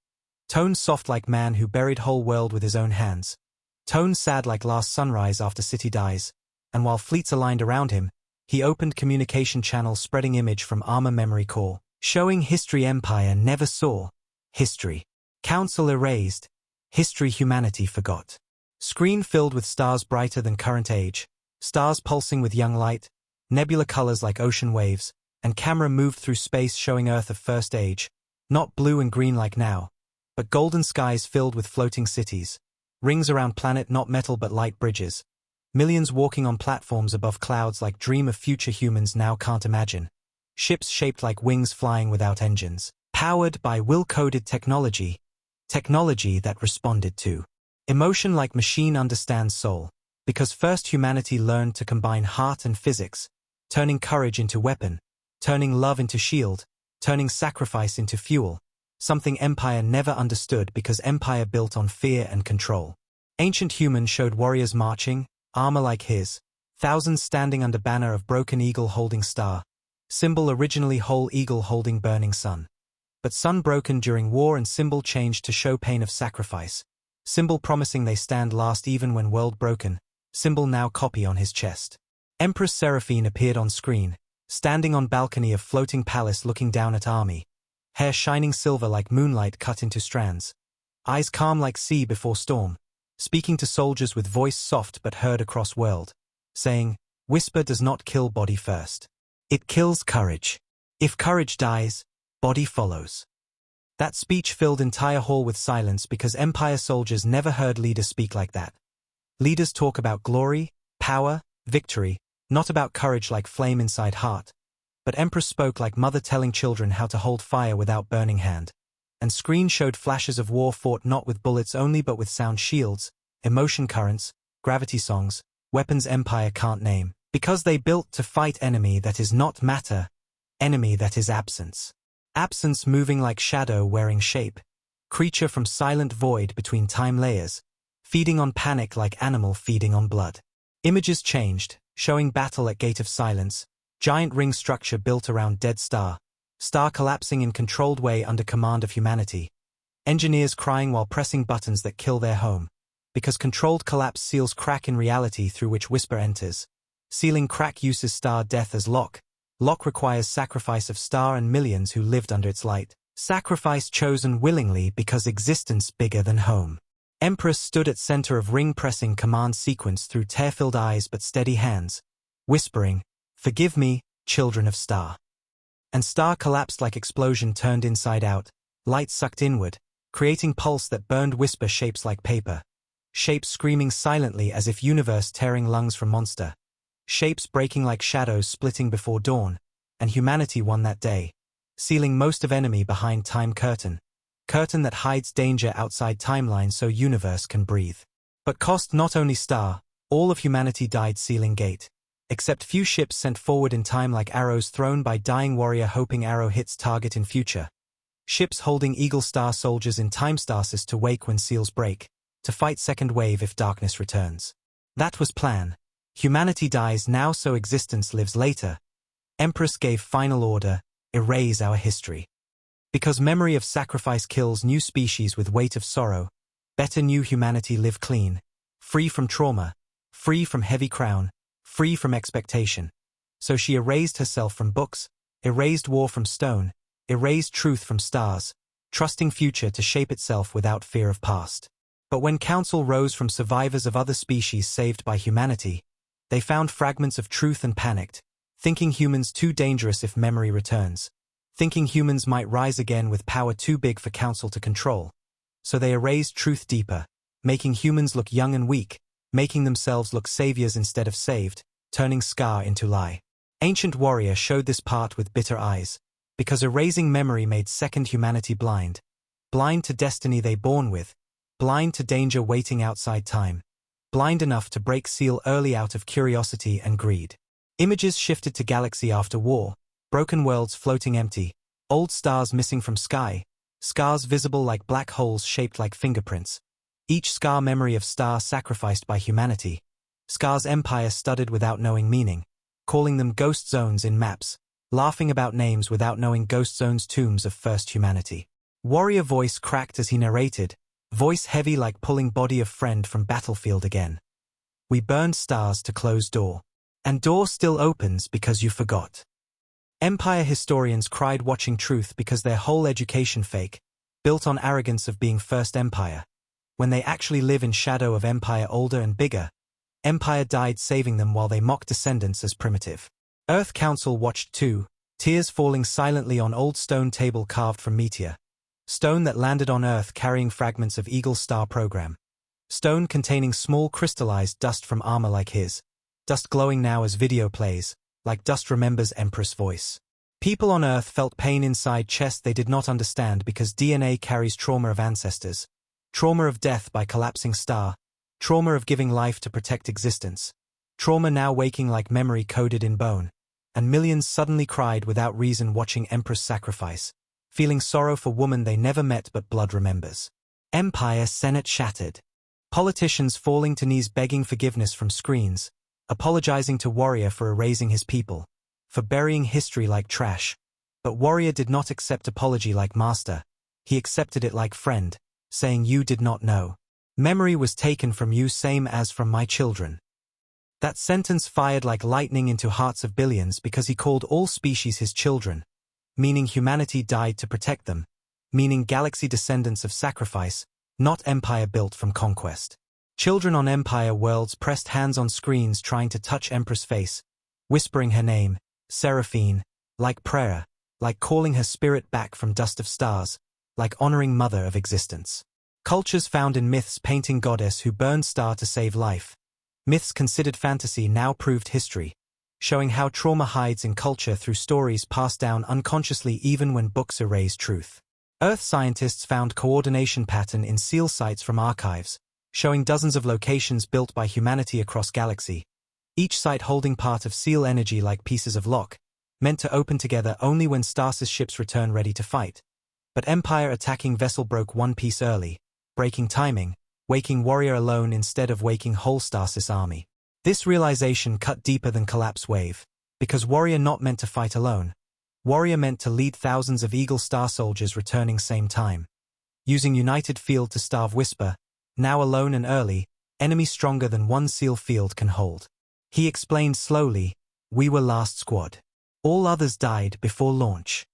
Tone soft like man who buried whole world with his own hands. Tone sad like last sunrise after city dies, and while fleets aligned around him, he opened communication channels spreading image from armor memory core, showing history Empire never saw, history. Council erased, history humanity forgot. Screen filled with stars brighter than current age, stars pulsing with young light, nebula colors like ocean waves, and camera moved through space showing Earth of first age, not blue and green like now, but golden skies filled with floating cities, rings around planet not metal but light bridges, millions walking on platforms above clouds like dream of future humans now can't imagine, ships shaped like wings flying without engines, powered by will-coded technology, Technology that responded to emotion like machine understands soul, because first humanity learned to combine heart and physics, turning courage into weapon, turning love into shield, turning sacrifice into fuel, something Empire never understood because Empire built on fear and control. Ancient humans showed warriors marching, armor like his, thousands standing under banner of broken eagle holding star, symbol originally whole eagle holding burning sun. But sun broken during war and symbol changed to show pain of sacrifice, symbol promising they stand last even when world broken, symbol now copy on his chest. Empress Seraphine appeared on screen, standing on balcony of floating palace looking down at army, hair shining silver like moonlight cut into strands, eyes calm like sea before storm, speaking to soldiers with voice soft but heard across world, saying, "Whisper does not kill body first. It kills courage. If courage dies, body follows." That speech filled entire hall with silence because Empire soldiers never heard leaders speak like that. Leaders talk about glory, power, victory, not about courage like flame inside heart. But Empress spoke like mother telling children how to hold fire without burning hand. And screen showed flashes of war fought not with bullets only but with sound shields, emotion currents, gravity songs, weapons Empire can't name, because they built to fight enemy that is not matter, enemy that is absence. Absence moving like shadow wearing shape, creature from silent void between time layers, feeding on panic like animal feeding on blood. Images changed, showing battle at Gate of Silence, giant ring structure built around dead star, star collapsing in controlled way under command of humanity. Engineers crying while pressing buttons that kill their home, because controlled collapse seals crack in reality through which Whisper enters. Sealing crack uses star death as lock. Lock requires sacrifice of star and millions who lived under its light. Sacrifice chosen willingly because existence bigger than home. Empress stood at center of ring pressing command sequence through tear-filled eyes but steady hands, whispering, "Forgive me, children of star." And star collapsed like explosion turned inside out, light sucked inward, creating pulse that burned Whisper shapes like paper. Shapes screaming silently as if universe tearing lungs from monster. Shapes breaking like shadows splitting before dawn, and humanity won that day, sealing most of enemy behind time curtain. Curtain that hides danger outside timeline so universe can breathe. But cost not only star, all of humanity died sealing gate. Except few ships sent forward in time like arrows thrown by dying warrior hoping arrow hits target in future. Ships holding eagle star soldiers in time stasis to wake when seals break, to fight second wave if darkness returns. That was plan. Humanity dies now so existence lives later. Empress gave final order, erase our history. Because memory of sacrifice kills new species with weight of sorrow, better new humanity live clean, free from trauma, free from heavy crown, free from expectation. So she erased herself from books, erased war from stone, erased truth from stars, trusting future to shape itself without fear of past. But when council rose from survivors of other species saved by humanity, they found fragments of truth and panicked, thinking humans too dangerous if memory returns, thinking humans might rise again with power too big for council to control. So they erased truth deeper, making humans look young and weak, making themselves look saviors instead of saved, turning scar into lie. Ancient warrior showed this part with bitter eyes, because erasing memory made second humanity blind. Blind to destiny they born with, blind to danger waiting outside time. Blind enough to break seal early out of curiosity and greed. Images shifted to galaxy after war, broken worlds floating empty, old stars missing from sky, scars visible like black holes shaped like fingerprints. Each scar memory of star sacrificed by humanity. Scars empire studied without knowing meaning, calling them ghost zones in maps, laughing about names without knowing ghost zones tombs of first humanity. Warrior voice cracked as he narrated, voice heavy like pulling body of friend from battlefield again. We burned stars to close door. And door still opens because you forgot. Empire historians cried watching truth because their whole education fake, built on arrogance of being first empire. When they actually live in shadow of empire older and bigger, empire died saving them while they mocked descendants as primitive. Earth Council watched too, tears falling silently on old stone table carved from meteor. Stone that landed on Earth carrying fragments of Eagle Star program. Stone containing small crystallized dust from armor like his. Dust glowing now as video plays, like dust remembers Empress voice. People on Earth felt pain inside chests they did not understand because DNA carries trauma of ancestors, trauma of death by collapsing star, trauma of giving life to protect existence, trauma now waking like memory coded in bone, and millions suddenly cried without reason watching Empress sacrifice, feeling sorrow for woman they never met but blood remembers. Empire Senate shattered. Politicians falling to knees begging forgiveness from screens, apologizing to Warrior for erasing his people, for burying history like trash. But Warrior did not accept apology like master, he accepted it like friend, saying you did not know. Memory was taken from you same as from my children. That sentence fired like lightning into hearts of billions because he called all species his children, meaning humanity died to protect them, meaning galaxy descendants of sacrifice, not empire built from conquest. Children on Empire worlds pressed hands on screens trying to touch Empress' face, whispering her name, Seraphine, like prayer, like calling her spirit back from dust of stars, like honoring mother of existence. Cultures found in myths painting goddess who burned star to save life. Myths considered fantasy now proved history, showing how trauma hides in culture through stories passed down unconsciously even when books erase truth. Earth scientists found coordination pattern in seal sites from archives, showing dozens of locations built by humanity across galaxy, each site holding part of seal energy like pieces of lock, meant to open together only when Stasis ships return ready to fight. But Empire attacking vessel broke one piece early, breaking timing, waking Warrior alone instead of waking whole Stasis army. This realization cut deeper than collapse wave, because Warrior not meant to fight alone. Warrior meant to lead thousands of Eagle Star soldiers returning same time. Using United Field to starve Whisper, now alone and early, enemy stronger than one SEAL field can hold. He explained slowly, we were last squad. All others died before launch.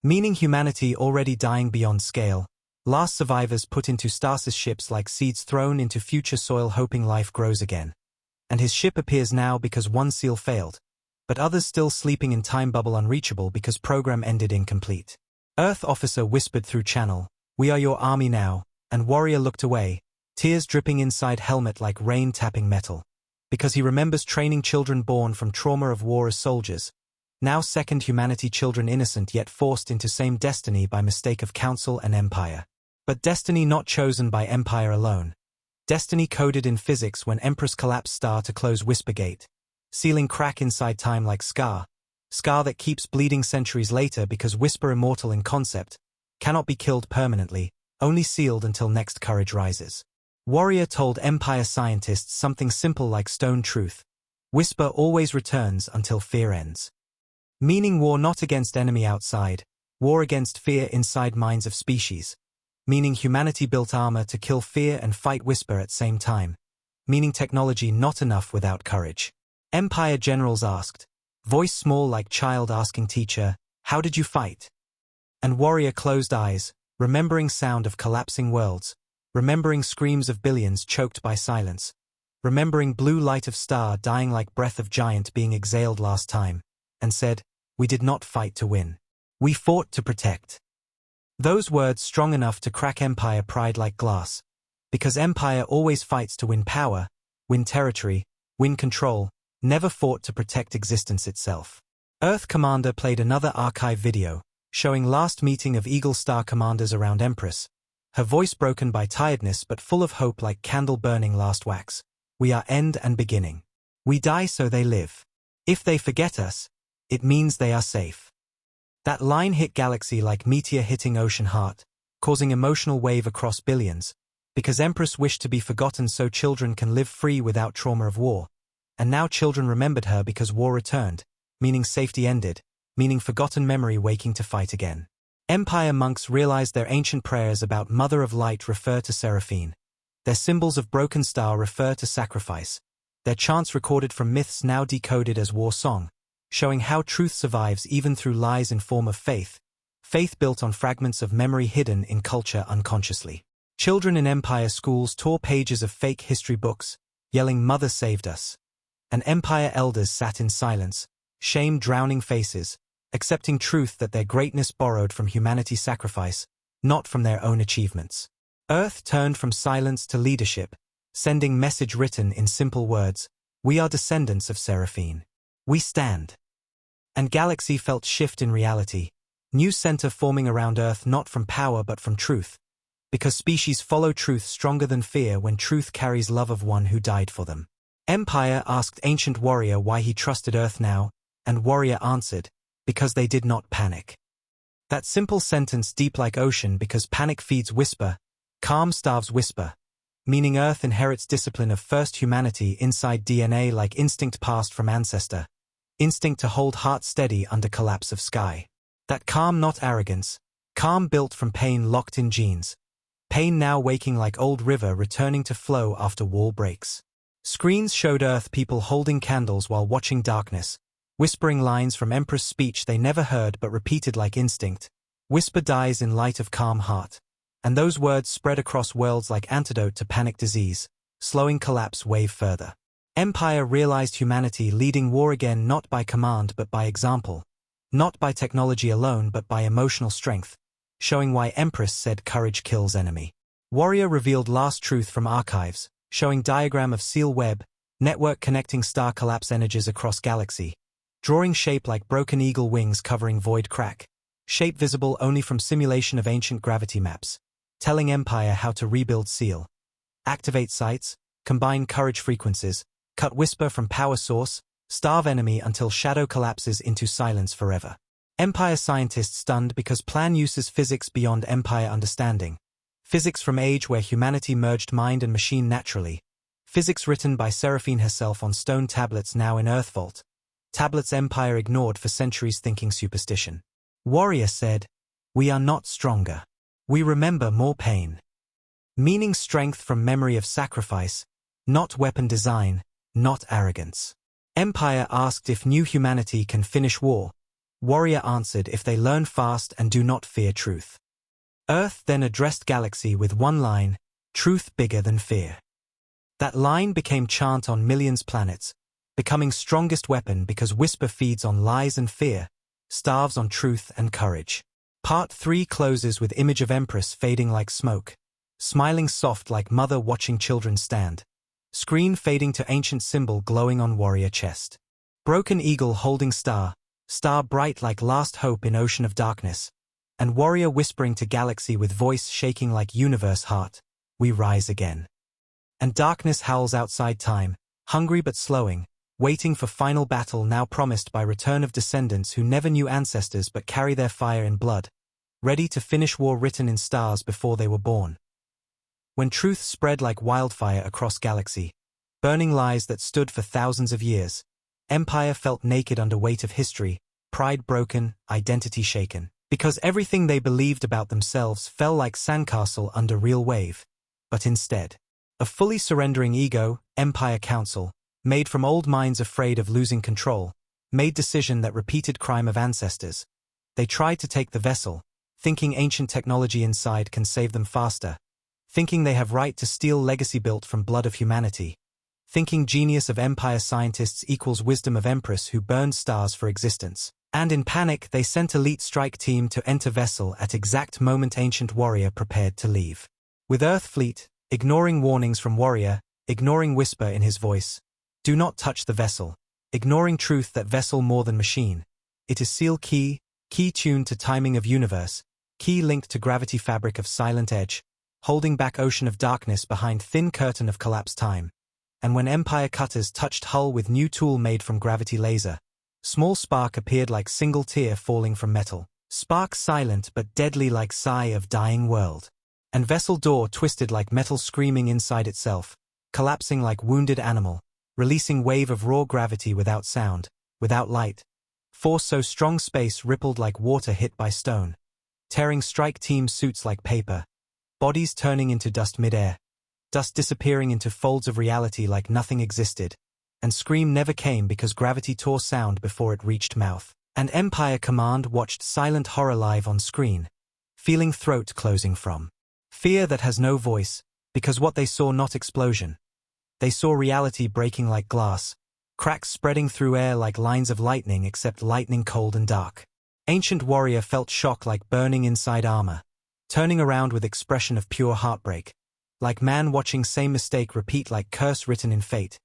Meaning humanity already dying beyond scale, last survivors put into Stasis ships like seeds thrown into future soil hoping life grows again. And his ship appears now because one SEAL failed, but others still sleeping in time bubble unreachable because program ended incomplete. Earth officer whispered through channel, we are your army now, and Warrior looked away, tears dripping inside helmet like rain tapping metal. Because he remembers training children born from trauma of war as soldiers, now second humanity children innocent yet forced into same destiny by mistake of council and empire. But destiny not chosen by empire alone. Destiny coded in physics when Empress collapsed star to close Whispergate, sealing crack inside time like scar that keeps bleeding centuries later because Whisper immortal in concept, cannot be killed permanently, only sealed until next courage rises. Warrior told Empire scientists something simple like stone truth. Whisper always returns until fear ends. Meaning war not against enemy outside, war against fear inside minds of species. Meaning humanity built armor to kill fear and fight Whisper at same time. Meaning technology not enough without courage. Empire generals asked, voice small like child asking teacher, how did you fight? And Warrior closed eyes, remembering sound of collapsing worlds, remembering screams of billions choked by silence, remembering blue light of star dying like breath of giant being exhaled last time, and said, we did not fight to win. We fought to protect. Those words strong enough to crack Empire pride like glass, because Empire always fights to win power, win territory, win control, never fought to protect existence itself. Earth Commander played another archive video, showing last meeting of Eagle Star commanders around Empress, her voice broken by tiredness but full of hope like candle burning last wax. We are end and beginning. We die so they live. If they forget us, it means they are safe. That line hit galaxy like meteor hitting ocean heart, causing emotional wave across billions, because Empress wished to be forgotten so children can live free without trauma of war. And now children remembered her because war returned, meaning safety ended, meaning forgotten memory waking to fight again. Empire monks realized their ancient prayers about Mother of Light refer to Seraphine. Their symbols of broken star refer to sacrifice. Their chants recorded from myths now decoded as war song, showing how truth survives even through lies in form of faith. Faith built on fragments of memory hidden in culture unconsciously. Children in Empire schools tore pages of fake history books, yelling Mother saved us. And Empire elders sat in silence, shame drowning faces, accepting truth that their greatness borrowed from humanity's sacrifice, not from their own achievements. Earth turned from silence to leadership, sending message written in simple words, we are descendants of Seraphine. We stand. And Galaxy felt shift in reality. New center forming around Earth not from power but from truth. Because species follow truth stronger than fear when truth carries love of one who died for them. Empire asked ancient warrior why he trusted Earth now, and warrior answered, because they did not panic. That simple sentence deep like ocean because panic feeds whisper, calm starves whisper. Meaning Earth inherits discipline of first humanity inside DNA like instinct passed from ancestor. Instinct to hold heart steady under collapse of sky. That calm not arrogance. Calm built from pain locked in genes. Pain now waking like old river returning to flow after wall breaks. Screens showed Earth people holding candles while watching darkness. Whispering lines from Empress speech they never heard but repeated like instinct. Whisper dies in light of calm heart. And those words spread across worlds like antidote to panic disease, slowing collapse wave further. Empire realized humanity leading war again not by command but by example. Not by technology alone but by emotional strength, showing why Empress said courage kills enemy. Warrior revealed last truth from archives, showing diagram of seal web, network connecting star collapse energies across galaxy. Drawing shape like broken eagle wings covering void crack. Shape visible only from simulation of ancient gravity maps. Telling Empire how to rebuild seal. Activate sites, combine courage frequencies, cut whisper from power source, starve enemy until shadow collapses into silence forever. Empire scientists stunned because plan uses physics beyond Empire understanding. Physics from age where humanity merged mind and machine naturally. Physics written by Seraphine herself on stone tablets now in Earth Vault. Tablets Empire ignored for centuries thinking superstition. Warrior said, "We are not stronger. We remember more pain." Meaning strength from memory of sacrifice, not weapon design, not arrogance. Empire asked if new humanity can finish war. Warrior answered if they learn fast and do not fear truth. Earth then addressed Galaxy with one line, truth bigger than fear. That line became chant on millions planets, becoming strongest weapon because whisper feeds on lies and fear, starves on truth and courage. Part 3 closes with image of Empress fading like smoke, smiling soft like mother watching children stand. Screen fading to ancient symbol glowing on warrior chest. Broken eagle holding star, star bright like last hope in ocean of darkness. And warrior whispering to galaxy with voice shaking like universe heart, we rise again. And darkness howls outside time, hungry but slowing, waiting for final battle now promised by return of descendants who never knew ancestors but carry their fire in blood. Ready to finish war written in stars before they were born. When truth spread like wildfire across galaxy, burning lies that stood for thousands of years, Empire felt naked under weight of history, pride broken, identity shaken, because everything they believed about themselves fell like sandcastle under real wave. But instead, a fully surrendering ego, Empire Council, made from old minds afraid of losing control, made decision that repeated crime of ancestors. They tried to take the vessel, thinking ancient technology inside can save them faster. Thinking they have right to steal legacy built from blood of humanity. Thinking genius of Empire scientists equals wisdom of Empress who burned stars for existence. And in panic they sent elite strike team to enter vessel at exact moment ancient warrior prepared to leave. With Earth fleet, ignoring warnings from warrior, ignoring whisper in his voice. Do not touch the vessel. Ignoring truth that vessel more than machine. It is seal key tuned to timing of universe, key linked to gravity fabric of silent edge. Holding back ocean of darkness behind thin curtain of collapse time. And when Empire cutters touched hull with new tool made from gravity laser, small spark appeared like single tear falling from metal. Spark silent but deadly like sigh of dying world. And vessel door twisted like metal screaming inside itself, collapsing like wounded animal, releasing wave of raw gravity without sound, without light. Force so strong space rippled like water hit by stone. Tearing strike team suits like paper. Bodies turning into dust mid-air. Dust disappearing into folds of reality like nothing existed. And scream never came because gravity tore sound before it reached mouth. And Empire Command watched silent horror live on screen. Feeling throat closing from fear that has no voice, because what they saw not explosion. They saw reality breaking like glass. Cracks spreading through air like lines of lightning except lightning cold and dark. Ancient warrior felt shock like burning inside armor. Turning around with expression of pure heartbreak. Like man watching same mistake repeat like curse written in fate.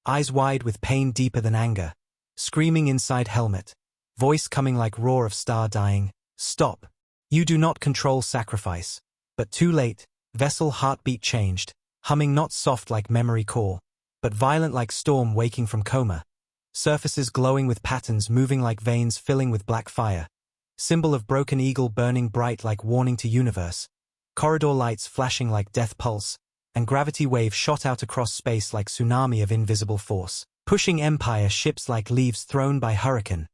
Eyes wide with pain deeper than anger. Screaming inside helmet. Voice coming like roar of star dying. Stop. You do not control sacrifice. But too late, vessel heartbeat changed, humming not soft like memory core, but violent like storm waking from coma. Surfaces glowing with patterns moving like veins filling with black fire. Symbol of broken eagle burning bright like warning to universe. Corridor lights flashing like death pulse, and gravity wave shot out across space like tsunami of invisible force. Pushing Empire ships like leaves thrown by hurricane.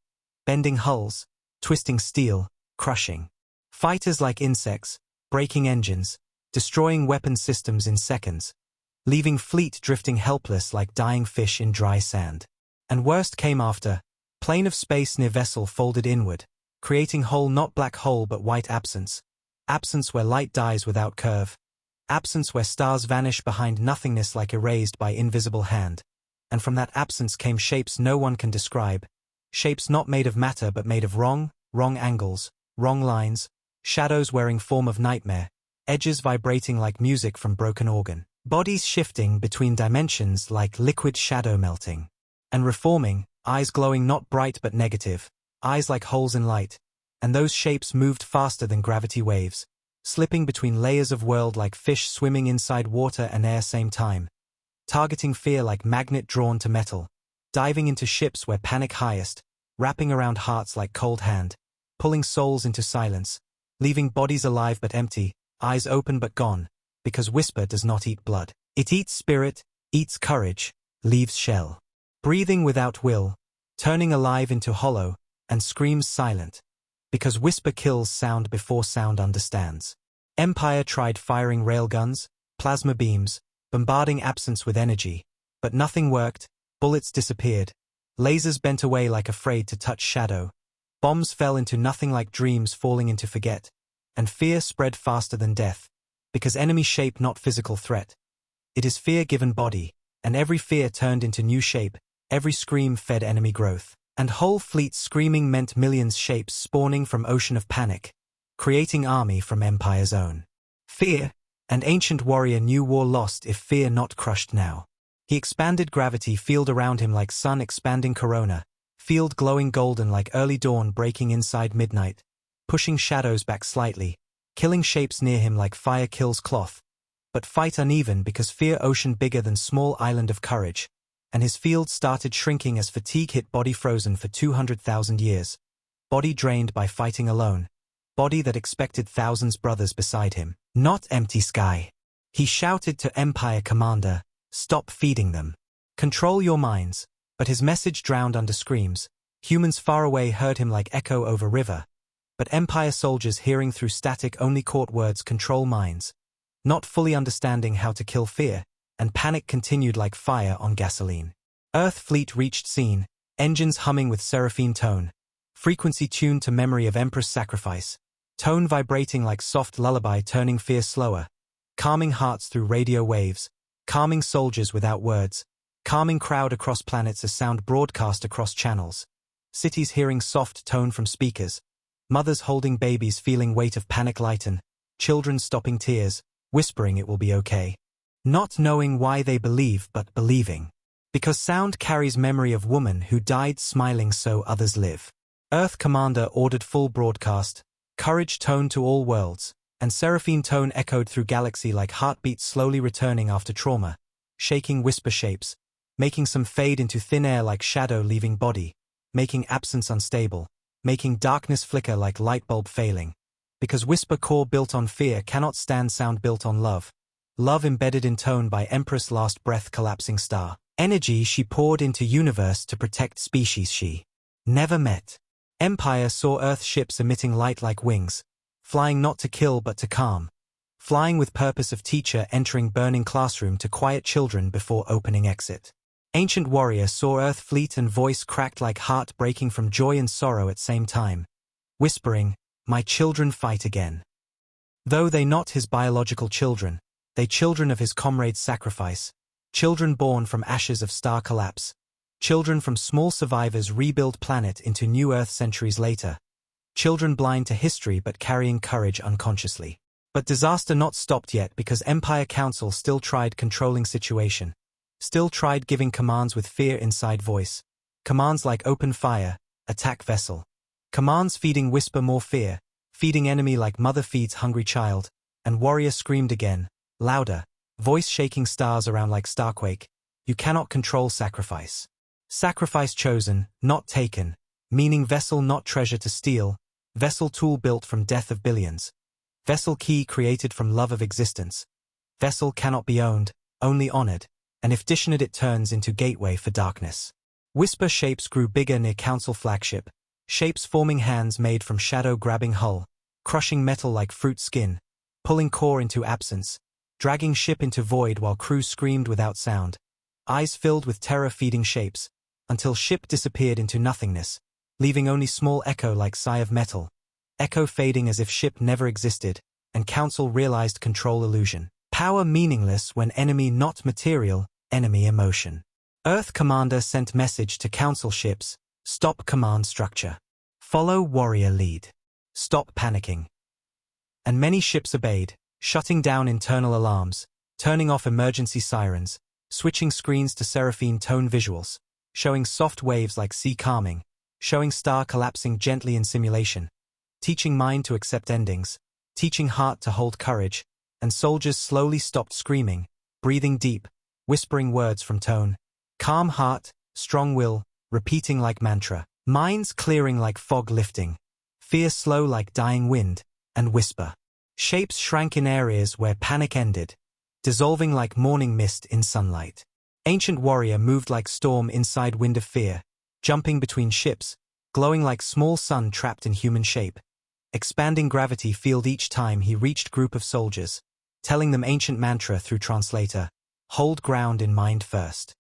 Bending hulls, twisting steel, crushing. Fighters like insects, breaking engines, destroying weapon systems in seconds. Leaving fleet drifting helpless like dying fish in dry sand. And worst came after. Plane of space near vessel folded inward, creating whole not black hole but white absence. Absence where light dies without curve. Absence where stars vanish behind nothingness like erased by invisible hand. And from that absence came shapes no one can describe. Shapes not made of matter but made of wrong angles, wrong lines, shadows wearing form of nightmare, edges vibrating like music from broken organ. Bodies shifting between dimensions like liquid shadow melting. And reforming, eyes glowing not bright but negative, eyes like holes in light. And those shapes moved faster than gravity waves, slipping between layers of world like fish swimming inside water and air same time. Targeting fear like magnet drawn to metal, diving into ships where panic highest, wrapping around hearts like cold hand, pulling souls into silence, leaving bodies alive but empty, eyes open but gone, because whisper does not eat blood. It eats spirit, eats courage, leaves shell. Breathing without will, turning alive into hollow, and screams silent, because whisper kills sound before sound understands. Empire tried firing railguns, plasma beams, bombarding absence with energy, but nothing worked, bullets disappeared, lasers bent away like afraid to touch shadow, bombs fell into nothing like dreams falling into forget, and fear spread faster than death, because enemy shape not physical threat. It is fear given body, and every fear turned into new shape, every scream fed enemy growth, and whole fleets screaming meant millions shapes spawning from ocean of panic, creating army from Empire's own. Fear, and ancient warrior knew war lost if fear not crushed now. He expanded gravity field around him like sun expanding corona, field glowing golden like early dawn breaking inside midnight, pushing shadows back slightly, killing shapes near him like fire kills cloth, but fight uneven because fear ocean bigger than small island of courage, and his field started shrinking as fatigue hit body frozen for 200,000 years, body drained by fighting alone, body that expected thousands brothers beside him. Not empty sky. He shouted to Empire Commander, stop feeding them. Control your minds, but his message drowned under screams. Humans far away heard him like echo over river. But Empire soldiers hearing through static only caught words control minds. Not fully understanding how to kill fear, and panic continued like fire on gasoline. Earth fleet reached scene, engines humming with seraphine tone. Frequency tuned to memory of Empress sacrifice. Tone vibrating like soft lullaby turning fear slower, calming hearts through radio waves, calming soldiers without words, calming crowd across planets as sound broadcast across channels, cities hearing soft tone from speakers, mothers holding babies feeling weight of panic lighten, children stopping tears, whispering it will be okay. Not knowing why they believe but believing. Because sound carries memory of woman who died smiling so others live. Earth Commander ordered full broadcast. Courage tone to all worlds, and seraphine tone echoed through galaxy like heartbeats slowly returning after trauma, shaking whisper shapes, making some fade into thin air like shadow leaving body, making absence unstable, making darkness flicker like light bulb failing. Because whisper core built on fear cannot stand sound built on love. Love embedded in tone by Empress last breath collapsing star. Energy she poured into universe to protect species she never met. Empire saw Earth ships emitting light like wings, flying not to kill but to calm, flying with purpose of teacher entering burning classroom to quiet children before opening exit. Ancient warrior saw Earth fleet and voice cracked like heart breaking from joy and sorrow at same time, whispering, my children fight again. Though they not his biological children, they children of his comrade's sacrifice, children born from ashes of star collapse. Children from small survivors rebuild planet into new Earth centuries later. Children blind to history but carrying courage unconsciously. But disaster not stopped yet because Empire Council still tried controlling situation. Still tried giving commands with fear inside voice. Commands like open fire, attack vessel, Commands feeding Whisper more fear, feeding enemy like mother feeds hungry child, and warrior screamed again, louder, voice shaking stars around like starquake. You cannot control sacrifice. Sacrifice chosen, not taken, meaning vessel not treasure to steal, vessel tool built from death of billions. Vessel key created from love of existence. Vessel cannot be owned, only honored, and if dishonored it turns into gateway for darkness. Whisper shapes grew bigger near council flagship, shapes forming hands made from shadow-grabbing hull, crushing metal like fruit skin, pulling core into absence, dragging ship into void while crew screamed without sound, eyes filled with terror feeding shapes, until ship disappeared into nothingness, leaving only small echo like sigh of metal, echo fading as if ship never existed, and council realized control illusion. Power meaningless when enemy not material, enemy emotion. Earth Commander sent message to council ships, stop command structure. Follow warrior lead. Stop panicking. And many ships obeyed, shutting down internal alarms, turning off emergency sirens, switching screens to seraphine tone visuals, showing soft waves like sea calming, showing star collapsing gently in simulation, teaching mind to accept endings, teaching heart to hold courage, and soldiers slowly stopped screaming, breathing deep, whispering words from tone. Calm heart, strong will, repeating like mantra, minds clearing like fog lifting, fear slow like dying wind, and whisper. Shapes shrank in areas where panic ended, dissolving like morning mist in sunlight. Ancient warrior moved like storm inside wind of fear, jumping between ships, glowing like small sun trapped in human shape. Expanding gravity field each time he reached group of soldiers, telling them ancient mantra through translator, hold ground in mind first.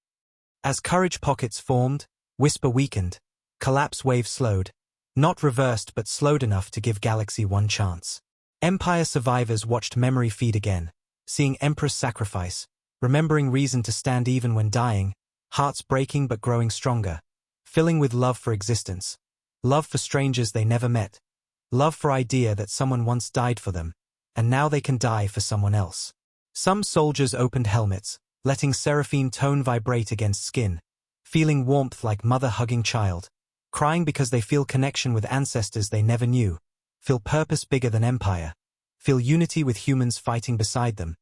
As courage pockets formed, whisper weakened, collapse wave slowed, not reversed but slowed enough to give galaxy one chance. Empire survivors watched memory feed again, seeing Empress sacrifice, remembering reason to stand even when dying, hearts breaking but growing stronger, filling with love for existence, love for strangers they never met, love for idea that someone once died for them, and now they can die for someone else. Some soldiers opened helmets, letting seraphine tone vibrate against skin, feeling warmth like mother hugging child, crying because they feel connection with ancestors they never knew, feel purpose bigger than empire, feel unity with humans fighting beside them,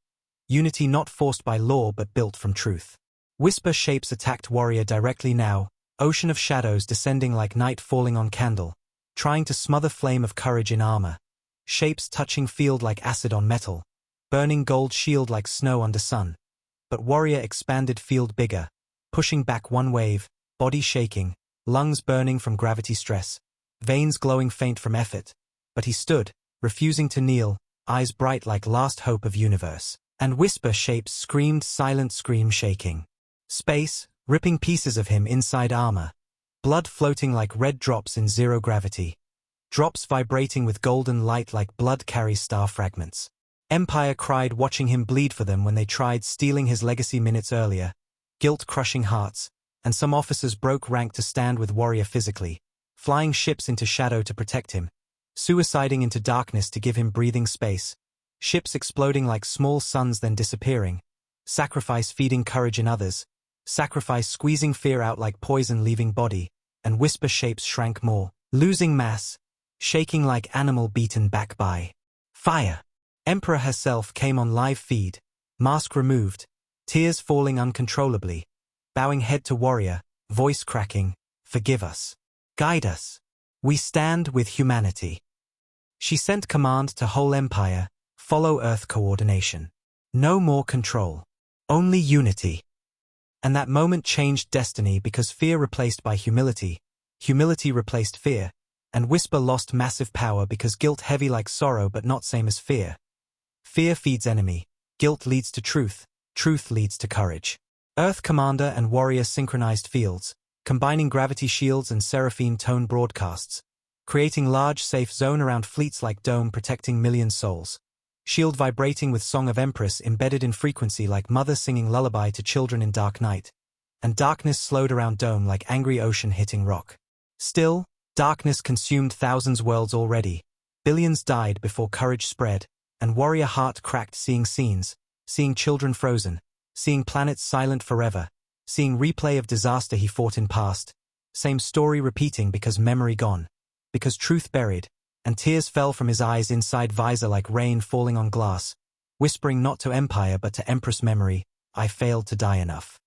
unity not forced by law but built from truth. Whisper shapes attacked warrior directly now, ocean of shadows descending like night falling on candle, trying to smother flame of courage in armor, shapes touching field like acid on metal, burning gold shield like snow under sun. But warrior expanded field bigger, pushing back one wave, body shaking, lungs burning from gravity stress, veins glowing faint from effort. But he stood, refusing to kneel, eyes bright like last hope of universe. And whisper shapes screamed silent scream shaking. Space, ripping pieces of him inside armor. Blood floating like red drops in zero gravity. Drops vibrating with golden light like blood carries star fragments. Empire cried watching him bleed for them when they tried stealing his legacy minutes earlier. Guilt crushing hearts, and some officers broke rank to stand with warrior physically, flying ships into shadow to protect him, suiciding into darkness to give him breathing space, ships exploding like small suns then disappearing, sacrifice feeding courage in others, sacrifice squeezing fear out like poison leaving body, and whisper shapes shrank more, losing mass, shaking like animal beaten back by fire. Emperor herself came on live feed, mask removed, tears falling uncontrollably, bowing head to warrior, voice cracking, forgive us. Guide us. We stand with humanity. She sent command to whole empire, follow Earth coordination. No more control. Only unity. And that moment changed destiny because fear replaced by humility, humility replaced fear, and whisper lost massive power because guilt heavy like sorrow but not same as fear. Fear feeds enemy, guilt leads to truth, truth leads to courage. Earth Commander and Warrior synchronized fields, combining gravity shields and seraphine tone broadcasts, creating large safe zone around fleets like dome protecting million souls. Shield vibrating with song of Empress embedded in frequency like mother singing lullaby to children in dark night. And darkness slowed around dome like angry ocean hitting rock. Still, darkness consumed thousands worlds already. Billions died before courage spread, and warrior heart cracked seeing scenes, seeing children frozen, seeing planets silent forever, seeing replay of disaster he fought in past, same story repeating because memory gone. because truth buried, and tears fell from his eyes inside visor like rain falling on glass, whispering not to Empire but to Empress Memory, I failed to die enough.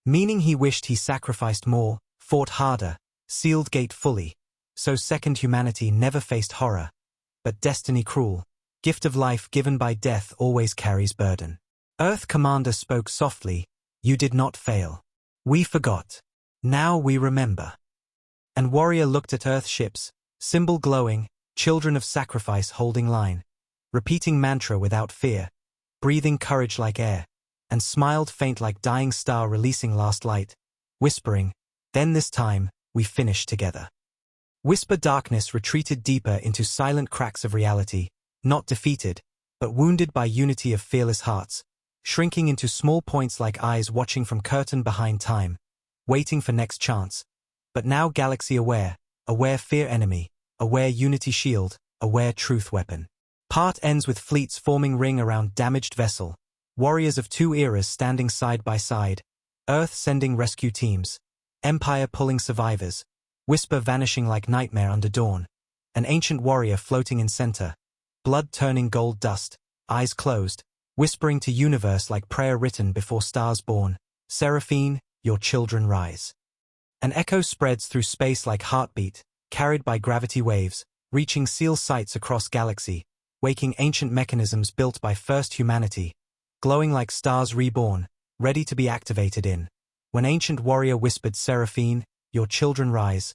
Meaning he wished he sacrificed more, fought harder, sealed gate fully, so second humanity never faced horror. But destiny cruel, gift of life given by death always carries burden. Earth Commander spoke softly, you did not fail. We forgot. Now we remember. And Warrior looked at Earth ships, symbol glowing, children of sacrifice holding line, repeating mantra without fear, breathing courage like air, and smiled faint like dying star releasing last light, whispering, then this time, we finish together. Whisper darkness retreated deeper into silent cracks of reality, not defeated, but wounded by unity of fearless hearts, shrinking into small points like eyes watching from curtain behind time, waiting for next chance. But now galaxy aware fear enemy, aware unity shield, aware truth weapon. Part ends with fleets forming ring around damaged vessel, warriors of two eras standing side by side, Earth sending rescue teams, Empire pulling survivors, Whisper vanishing like nightmare under dawn, an ancient warrior floating in center, blood turning gold dust, eyes closed, whispering to universe like prayer written before stars born, Seraphine, your children rise. An echo spreads through space like heartbeat, carried by gravity waves, reaching seal sites across galaxy, waking ancient mechanisms built by first humanity, glowing like stars reborn, ready to be activated in. When ancient warrior whispered Seraphine, your children rise,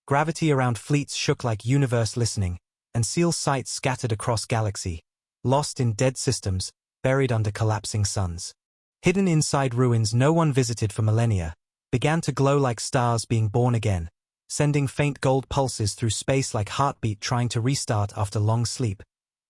gravity around fleets shook like universe listening, and seal sites scattered across galaxy, lost in dead systems, buried under collapsing suns. Hidden inside ruins no one visited for millennia, began to glow like stars being born again, sending faint gold pulses through space like heartbeat trying to restart after long sleep.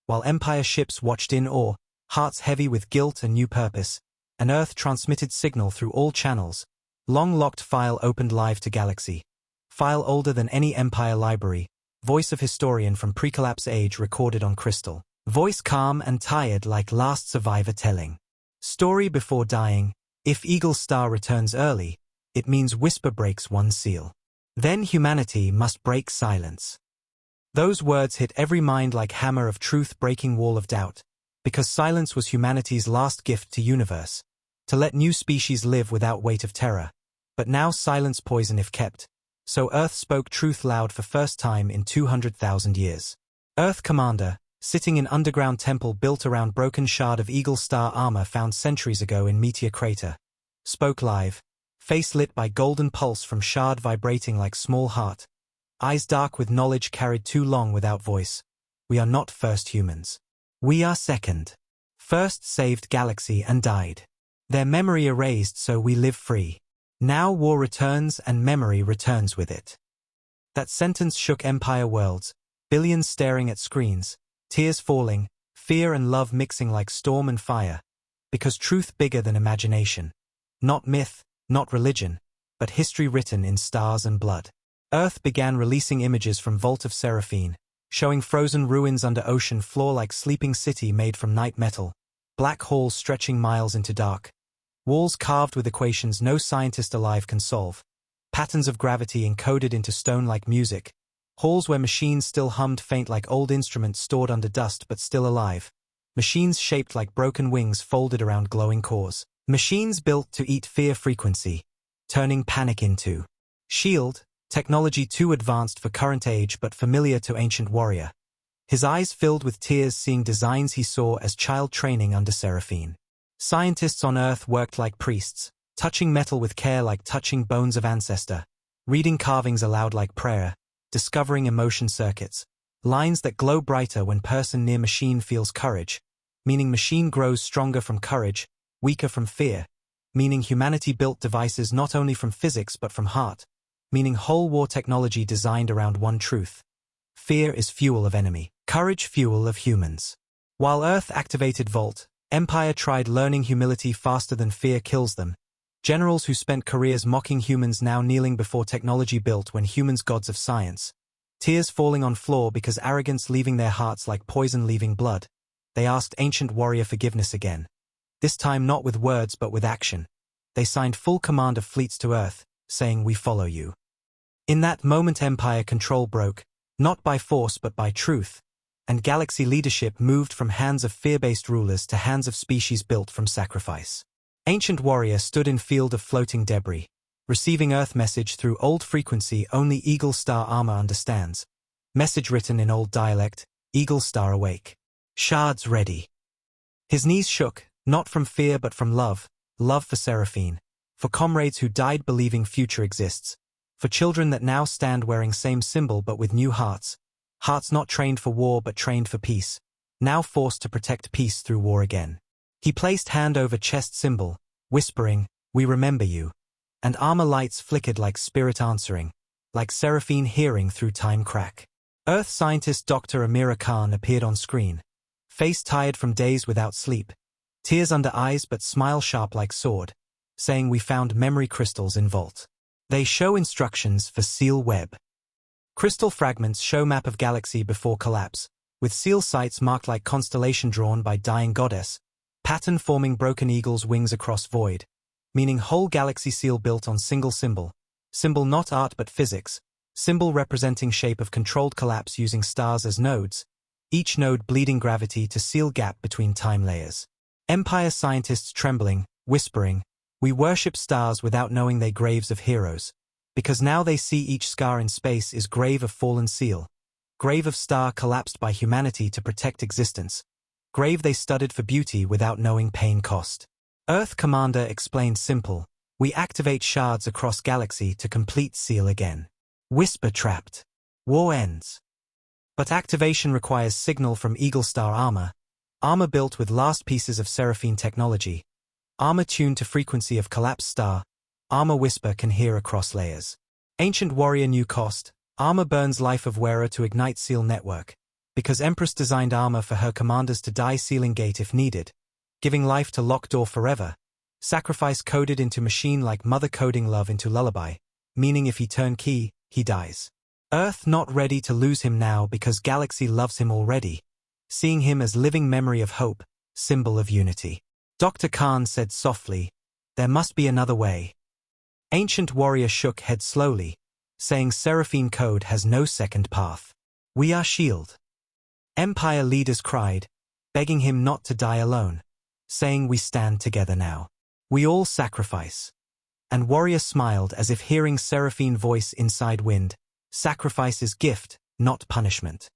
While Empire ships watched in awe, hearts heavy with guilt and new purpose, an Earth transmitted signal through all channels, long-locked file opened live to galaxy. File older than any Empire library, voice of historian from pre-collapse age recorded on crystal. Voice calm and tired like last survivor telling. Story before dying, if Eagle Star returns early, it means Whisper breaks one seal. Then humanity must break silence. Those words hit every mind like hammer of truth breaking wall of doubt, because silence was humanity's last gift to universe, to let new species live without weight of terror. But now silence poison if kept, so Earth spoke truth loud for first time in 200,000 years. Earth Commander, sitting in underground temple built around broken shard of Eagle Star armor found centuries ago in meteor crater, spoke live, face lit by golden pulse from shard vibrating like small heart, eyes dark with knowledge carried too long without voice. We are not first humans. We are second. First saved galaxy and died. Their memory erased so we live free. Now war returns and memory returns with it. That sentence shook Empire worlds, billions staring at screens, tears falling, fear and love mixing like storm and fire, because truth bigger than imagination. Not myth, not religion, but history written in stars and blood. Earth began releasing images from Vault of Seraphine, showing frozen ruins under ocean floor like sleeping city made from night metal, black holes stretching miles into dark, walls carved with equations no scientist alive can solve, patterns of gravity encoded into stone like music, halls where machines still hummed faint like old instruments stored under dust but still alive, machines shaped like broken wings folded around glowing cores. Machines built to eat fear frequency, turning panic into shield, technology too advanced for current age but familiar to ancient warrior. His eyes filled with tears seeing designs he saw as child training under Seraphine. Scientists on Earth worked like priests, touching metal with care like touching bones of ancestor, reading carvings aloud like prayer, discovering emotion circuits, lines that glow brighter when person near machine feels courage, meaning machine grows stronger from courage, weaker from fear, meaning humanity built devices not only from physics but from heart, meaning whole war technology designed around one truth. Fear is fuel of enemy, courage fuel of humans. While Earth activated Vault, Empire tried learning humility faster than fear kills them. Generals who spent careers mocking humans now kneeling before technology built when humans gods of science. Tears falling on floor because arrogance leaving their hearts like poison leaving blood. They asked ancient warrior forgiveness again. This time not with words but with action. They signed full command of fleets to Earth, saying we follow you. In that moment Empire control broke, not by force but by truth, and galaxy leadership moved from hands of fear-based rulers to hands of species built from sacrifice. Ancient warrior stood in field of floating debris, receiving Earth message through old frequency only Eagle Star armor understands. Message written in old dialect, Eagle Star awake. Shards ready. His knees shook, not from fear but from love for Seraphine, for comrades who died believing future exists, for children that now stand wearing same symbol but with new hearts, hearts not trained for war but trained for peace, now forced to protect peace through war again. He placed hand over chest symbol, whispering, "We remember you," and armor lights flickered like spirit answering, like Seraphine hearing through time crack. Earth scientist Dr. Amira Khan appeared on screen, face tired from days without sleep, tears under eyes but smile sharp like sword, saying, "We found memory crystals in vault." They show instructions for seal web. Crystal fragments show map of galaxy before collapse, with seal sites marked like constellation drawn by dying goddess, pattern forming broken eagle's wings across void, meaning whole galaxy seal built on single symbol not art but physics, symbol representing shape of controlled collapse using stars as nodes, each node bleeding gravity to seal gap between time layers. Empire scientists trembling, whispering, "We worship stars without knowing they graves of heroes, because now they see each scar in space is grave of fallen seal, grave of star collapsed by humanity to protect existence, grave they studied for beauty without knowing pain cost." Earth Commander explained simple, "We activate shards across galaxy to complete seal again." Whisper trapped. War ends. But activation requires signal from Eagle Star armor built with last pieces of Seraphine technology, armor tuned to frequency of collapsed star, armor whisper can hear across layers. Ancient warrior new cost, armor burns life of wearer to ignite seal network, because Empress designed armor for her commanders to die sealing gate if needed, giving life to lock door forever, sacrifice coded into machine like mother coding love into lullaby, meaning if he turn key, he dies. Earth not ready to lose him now because galaxy loves him already, seeing him as living memory of hope, symbol of unity. Dr. Khan said softly, "There must be another way." Ancient warrior shook head slowly, saying Seraphine code has no second path. "We are shield." Empire leaders cried, begging him not to die alone, saying, "We stand together now. We all sacrifice." And warrior smiled as if hearing Seraphine voice inside wind, "Sacrifice is gift, not punishment."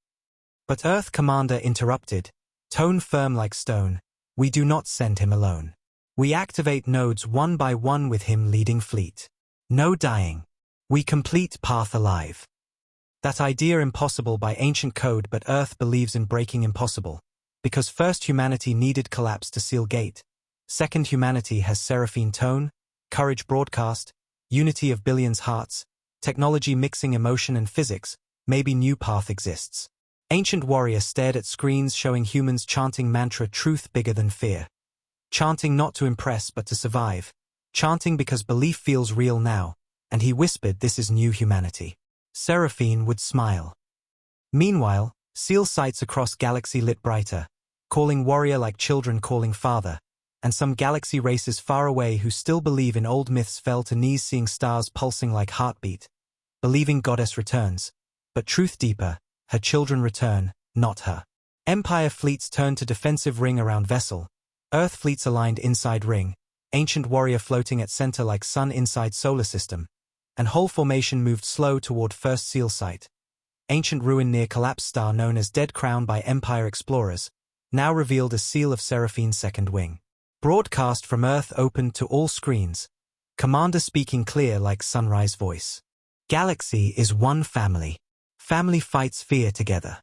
But Earth Commander interrupted, tone firm like stone, "We do not send him alone. We activate nodes one by one with him leading fleet. No dying. We complete path alive." That idea impossible by ancient code, but Earth believes in breaking impossible, because first humanity needed collapse to seal gate, second humanity has Seraphine tone, courage broadcast, unity of billions hearts, technology mixing emotion and physics, maybe new path exists. Ancient warrior stared at screens showing humans chanting mantra truth bigger than fear. Chanting not to impress but to survive. Chanting because belief feels real now, and he whispered this is new humanity. Seraphine would smile. Meanwhile, seal sights across galaxy lit brighter, calling warrior like children calling father, and some galaxy races far away who still believe in old myths fell to knees seeing stars pulsing like heartbeat, believing goddess returns, but truth deeper, her children return, not her. Empire fleets turned to defensive ring around vessel, Earth fleets aligned inside ring, ancient warrior floating at center like sun inside solar system, and whole formation moved slow toward first seal site. Ancient ruin near collapsed star known as Dead Crown by Empire explorers, now revealed as seal of Seraphine's second wing. Broadcast from Earth opened to all screens, commander speaking clear like sunrise voice. Galaxy is one family. Family fights fear together.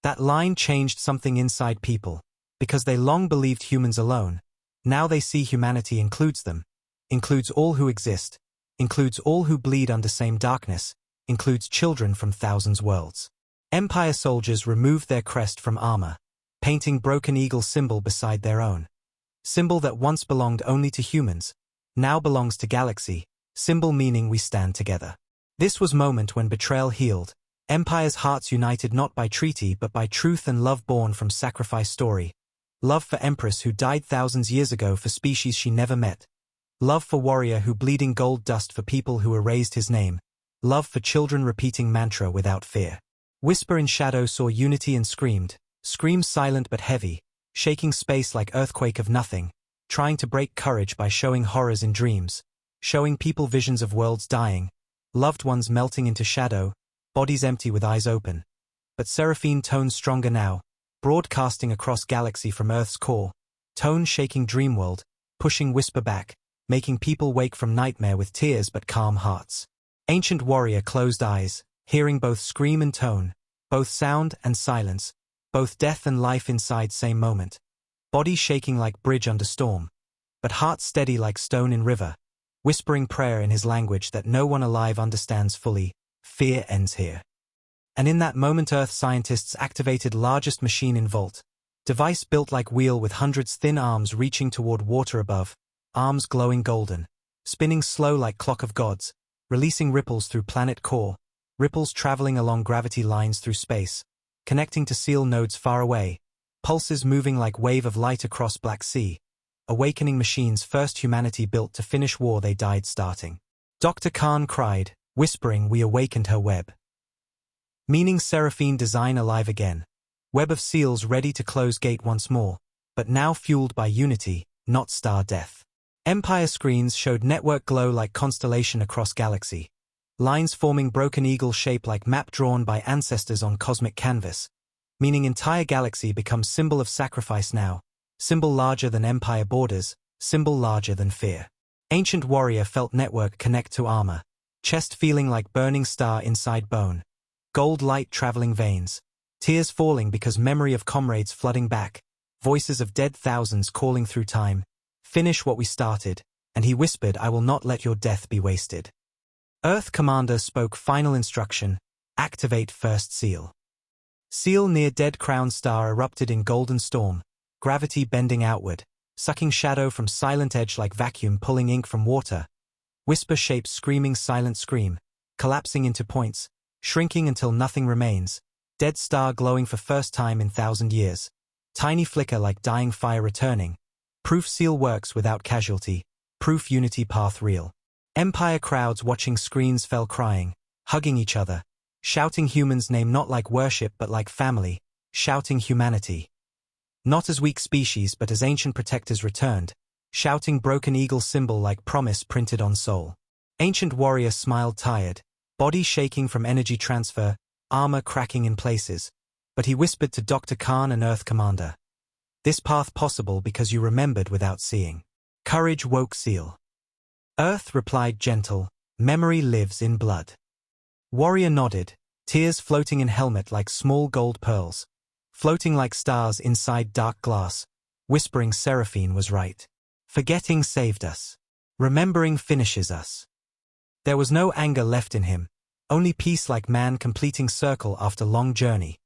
That line changed something inside people, because they long believed humans alone. Now they see humanity includes them, includes all who exist, includes all who bleed under same darkness, includes children from thousands worlds. Empire soldiers removed their crest from armor, painting broken eagle symbol beside their own. Symbol that once belonged only to humans, now belongs to galaxy, symbol meaning we stand together. This was moment when betrayal healed, Empire's hearts united not by treaty but by truth and love born from sacrifice story. Love for Empress who died thousands years ago for species she never met. Love for warrior who bleeding gold dust for people who erased his name. Love for children repeating mantra without fear. Whisper in shadow saw unity and screamed, screams silent but heavy, shaking space like earthquake of nothing, trying to break courage by showing horrors in dreams, showing people visions of worlds dying, loved ones melting into shadow, bodies empty with eyes open. But Seraphine tones stronger now, broadcasting across galaxy from Earth's core, tone shaking Dreamworld, pushing Whisper back, making people wake from nightmare with tears but calm hearts. Ancient warrior closed eyes, hearing both scream and tone, both sound and silence, both death and life inside same moment. Body shaking like bridge under storm, but heart steady like stone in river, whispering prayer in his language that no one alive understands fully. Fear ends here. And in that moment Earth scientists activated largest machine in Vault. Device built like wheel with hundreds thin arms reaching toward water above, arms glowing golden, spinning slow like clock of gods, releasing ripples through planet core, ripples traveling along gravity lines through space, connecting to seal nodes far away, pulses moving like wave of light across Black Sea, awakening machines first humanity built to finish war they died starting. Dr. Khan cried, whispering we awakened her web. Meaning Seraphine design alive again. Web of seals ready to close gate once more, but now fueled by unity, not star death. Empire screens showed network glow like constellation across galaxy. Lines forming broken eagle shape like map drawn by ancestors on cosmic canvas. Meaning entire galaxy becomes symbol of sacrifice now. Symbol larger than empire borders, symbol larger than fear. Ancient warrior felt network connect to armor. Chest feeling like burning star inside bone. Gold light traveling veins. Tears falling because memory of comrades flooding back. Voices of dead thousands calling through time. Finish what we started, and he whispered I will not let your death be wasted. Earth Commander spoke final instruction, activate first seal. Seal near dead crown star erupted in golden storm, gravity bending outward, sucking shadow from silent edge like vacuum pulling ink from water. Whisper shapes screaming silent scream, collapsing into points, shrinking until nothing remains, dead star glowing for first time in 1,000 years. Tiny flicker like dying fire returning. Proof seal works without casualty, proof unity path real. Empire crowds watching screens fell crying, hugging each other, shouting humans name not like worship but like family, shouting humanity. Not as weak species but as ancient protectors returned, shouting broken eagle symbol like promise printed on soul. Ancient warrior smiled tired, body shaking from energy transfer, armor cracking in places, but he whispered to Dr. Khan and Earth Commander. This path possible because you remembered without seeing. Courage woke seal. Earth replied gentle, memory lives in blood. Warrior nodded, tears floating in helmet like small gold pearls, floating like stars inside dark glass, whispering Seraphine was right. Forgetting saved us. Remembering finishes us. There was no anger left in him, only peace like man completing circle after long journey.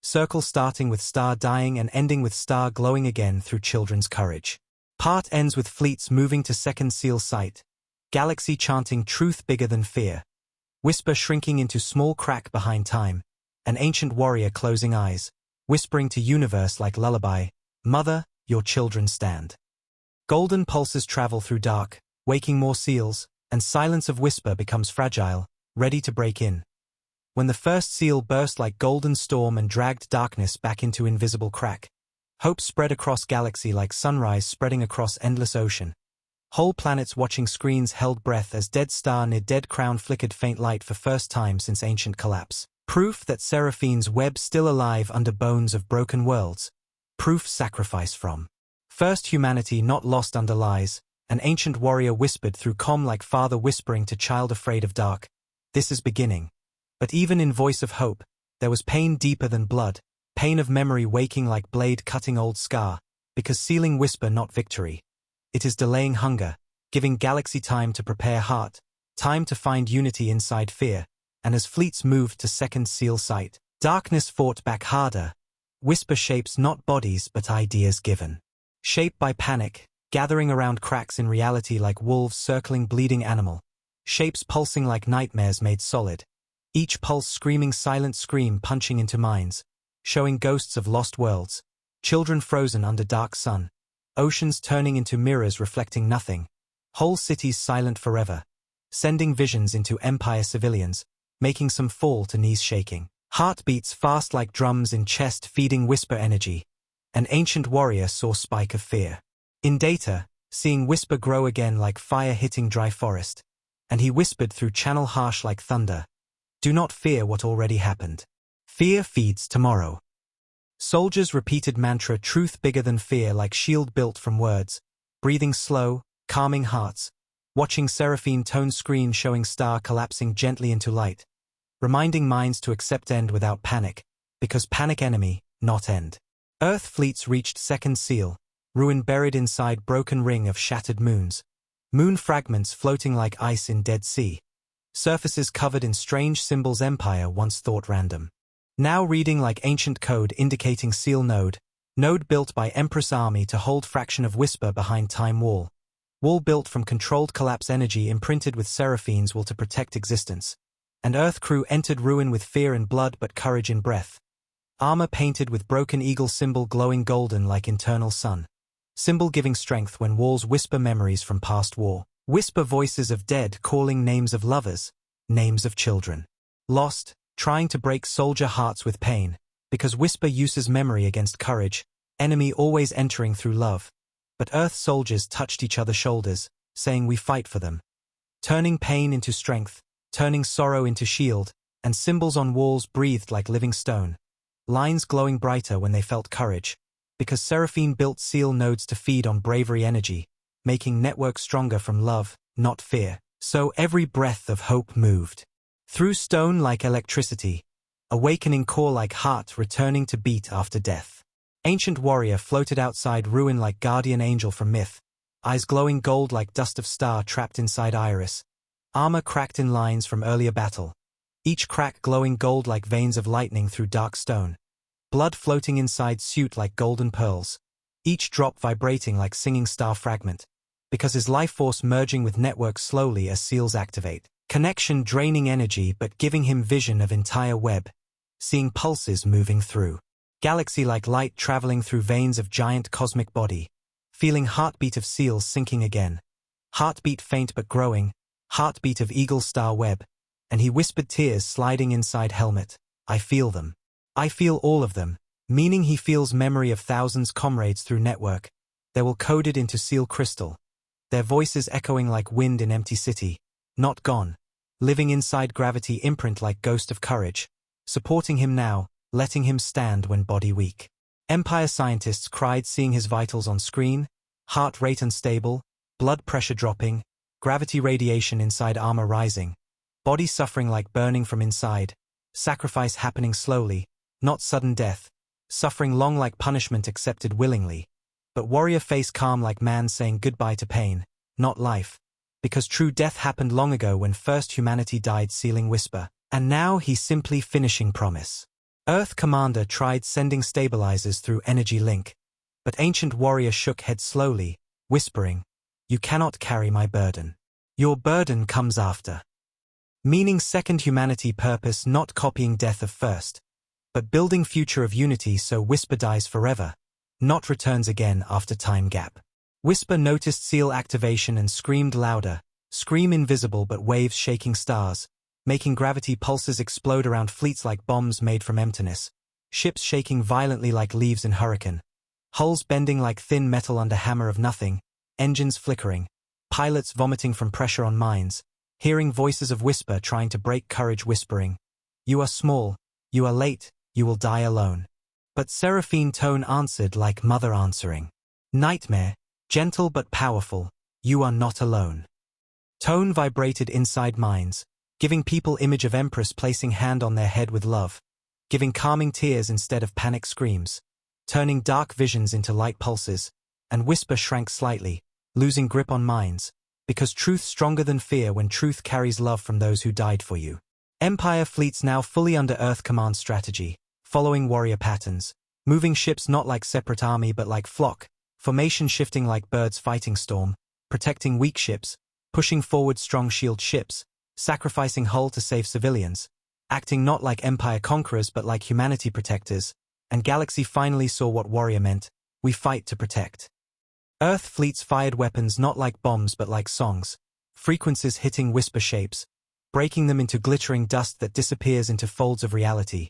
Circle starting with star dying and ending with star glowing again through children's courage. Part ends with fleets moving to second seal sight. Galaxy chanting truth bigger than fear. Whisper shrinking into small crack behind time. An ancient warrior closing eyes, whispering to universe like lullaby, Mother, your children stand. Golden pulses travel through dark, waking more seals, and silence of whisper becomes fragile, ready to break in. When the first seal burst like golden storm and dragged darkness back into invisible crack. Hope spread across galaxy like sunrise spreading across endless ocean. Whole planets watching screens held breath as dead star near dead crown flickered faint light for first time since ancient collapse. Proof that Seraphine's web still alive under bones of broken worlds. Proof sacrifice from first humanity not lost under lies. An ancient warrior whispered through comm like father whispering to child afraid of dark. This is beginning. But even in voice of hope, there was pain deeper than blood, pain of memory waking like blade cutting old scar, because sealing whisper not victory. It is delaying hunger, giving galaxy time to prepare heart, time to find unity inside fear, and as fleets moved to second seal sight, darkness fought back harder. Whisper shapes not bodies but ideas given. Shaped by panic, gathering around cracks in reality like wolves circling bleeding animal. Shapes pulsing like nightmares made solid. Each pulse screaming silent scream punching into minds, showing ghosts of lost worlds, children frozen under dark sun, oceans turning into mirrors reflecting nothing, whole cities silent forever, sending visions into empire civilians, making some fall to knees shaking. Heartbeats fast like drums in chest feeding whisper energy. An ancient warrior saw spike of fear. In data, seeing whisper grow again like fire hitting dry forest. And he whispered through channel harsh like thunder. Do not fear what already happened. Fear feeds tomorrow. Soldiers repeated mantra truth bigger than fear like shield built from words. Breathing slow, calming hearts. Watching seraphine tone screen showing star collapsing gently into light. Reminding minds to accept end without panic. Because panic enemy, not end. Earth fleets reached second seal. Ruin buried inside broken ring of shattered moons. Moon fragments floating like ice in Dead Sea. Surfaces covered in strange symbols empire once thought random. Now reading like ancient code indicating seal node. Node built by Empress army to hold fraction of whisper behind time wall. Wall built from controlled collapse energy imprinted with seraphine's will to protect existence. And Earth crew entered ruin with fear and blood but courage in breath. Armor painted with broken eagle symbol glowing golden like internal sun. Symbol giving strength when walls whisper memories from past war. Whisper voices of dead calling names of lovers, names of children. Lost, trying to break soldier hearts with pain, because whisper uses memory against courage, enemy always entering through love. But Earth soldiers touched each other's shoulders, saying we fight for them. Turning pain into strength, turning sorrow into shield, and symbols on walls breathed like living stone. Lines glowing brighter when they felt courage. Because Seraphine built seal nodes to feed on bravery energy, making networks stronger from love, not fear. So every breath of hope moved. Through stone like electricity, awakening core like heart returning to beat after death. Ancient warrior floated outside ruin like guardian angel from myth, eyes glowing gold like dust of star trapped inside iris. Armor cracked in lines from earlier battle. Each crack glowing gold like veins of lightning through dark stone. Blood floating inside suit like golden pearls. Each drop vibrating like singing star fragment. Because his life force merging with network slowly as seals activate. Connection draining energy but giving him vision of entire web. Seeing pulses moving through. Galaxy like light traveling through veins of giant cosmic body. Feeling heartbeat of seals sinking again. Heartbeat faint but growing. Heartbeat of eagle star web. And he whispered tears sliding inside helmet. I feel them. I feel all of them, meaning he feels memory of thousands comrades through network. They will coded into seal crystal. Their voices echoing like wind in empty city. Not gone. Living inside gravity imprint like ghost of courage. Supporting him now, letting him stand when body weak. Empire scientists cried seeing his vitals on screen. Heart rate unstable, blood pressure dropping, gravity radiation inside armor rising. Body suffering like burning from inside. Sacrifice happening slowly. Not sudden death, suffering long like punishment accepted willingly. But warrior face calm like man saying goodbye to pain, not life. Because true death happened long ago when first humanity died sealing whisper. And now he's simply finishing promise. Earth commander tried sending stabilizers through energy link. But ancient warrior shook head slowly, whispering, you cannot carry my burden. Your burden comes after. Meaning second humanity purpose not copying death of first. But building future of unity so whisper dies forever, not returns again after time gap. Whisper noticed seal activation and screamed louder, scream invisible but waves shaking stars, making gravity pulses explode around fleets like bombs made from emptiness, ships shaking violently like leaves in hurricane, hulls bending like thin metal under hammer of nothing, engines flickering, pilots vomiting from pressure on minds, hearing voices of whisper trying to break courage whispering, you are small, you are late, you will die alone. But Seraphine tone answered like mother answering. Nightmare, gentle but powerful, you are not alone. Tone vibrated inside minds, giving people image of Empress placing hand on their head with love, giving calming tears instead of panic screams, turning dark visions into light pulses, and whisper shrank slightly, losing grip on minds, because truth stronger than fear when truth carries love from those who died for you. Empire fleets now fully under Earth command strategy. Following warrior patterns, moving ships not like separate army but like flock, formation shifting like birds fighting storm, protecting weak ships, pushing forward strong shield ships, sacrificing hull to save civilians, acting not like empire conquerors but like humanity protectors, and Galaxy finally saw what warrior meant, we fight to protect. Earth fleets fired weapons not like bombs but like songs, frequencies hitting whisper shapes, breaking them into glittering dust that disappears into folds of reality.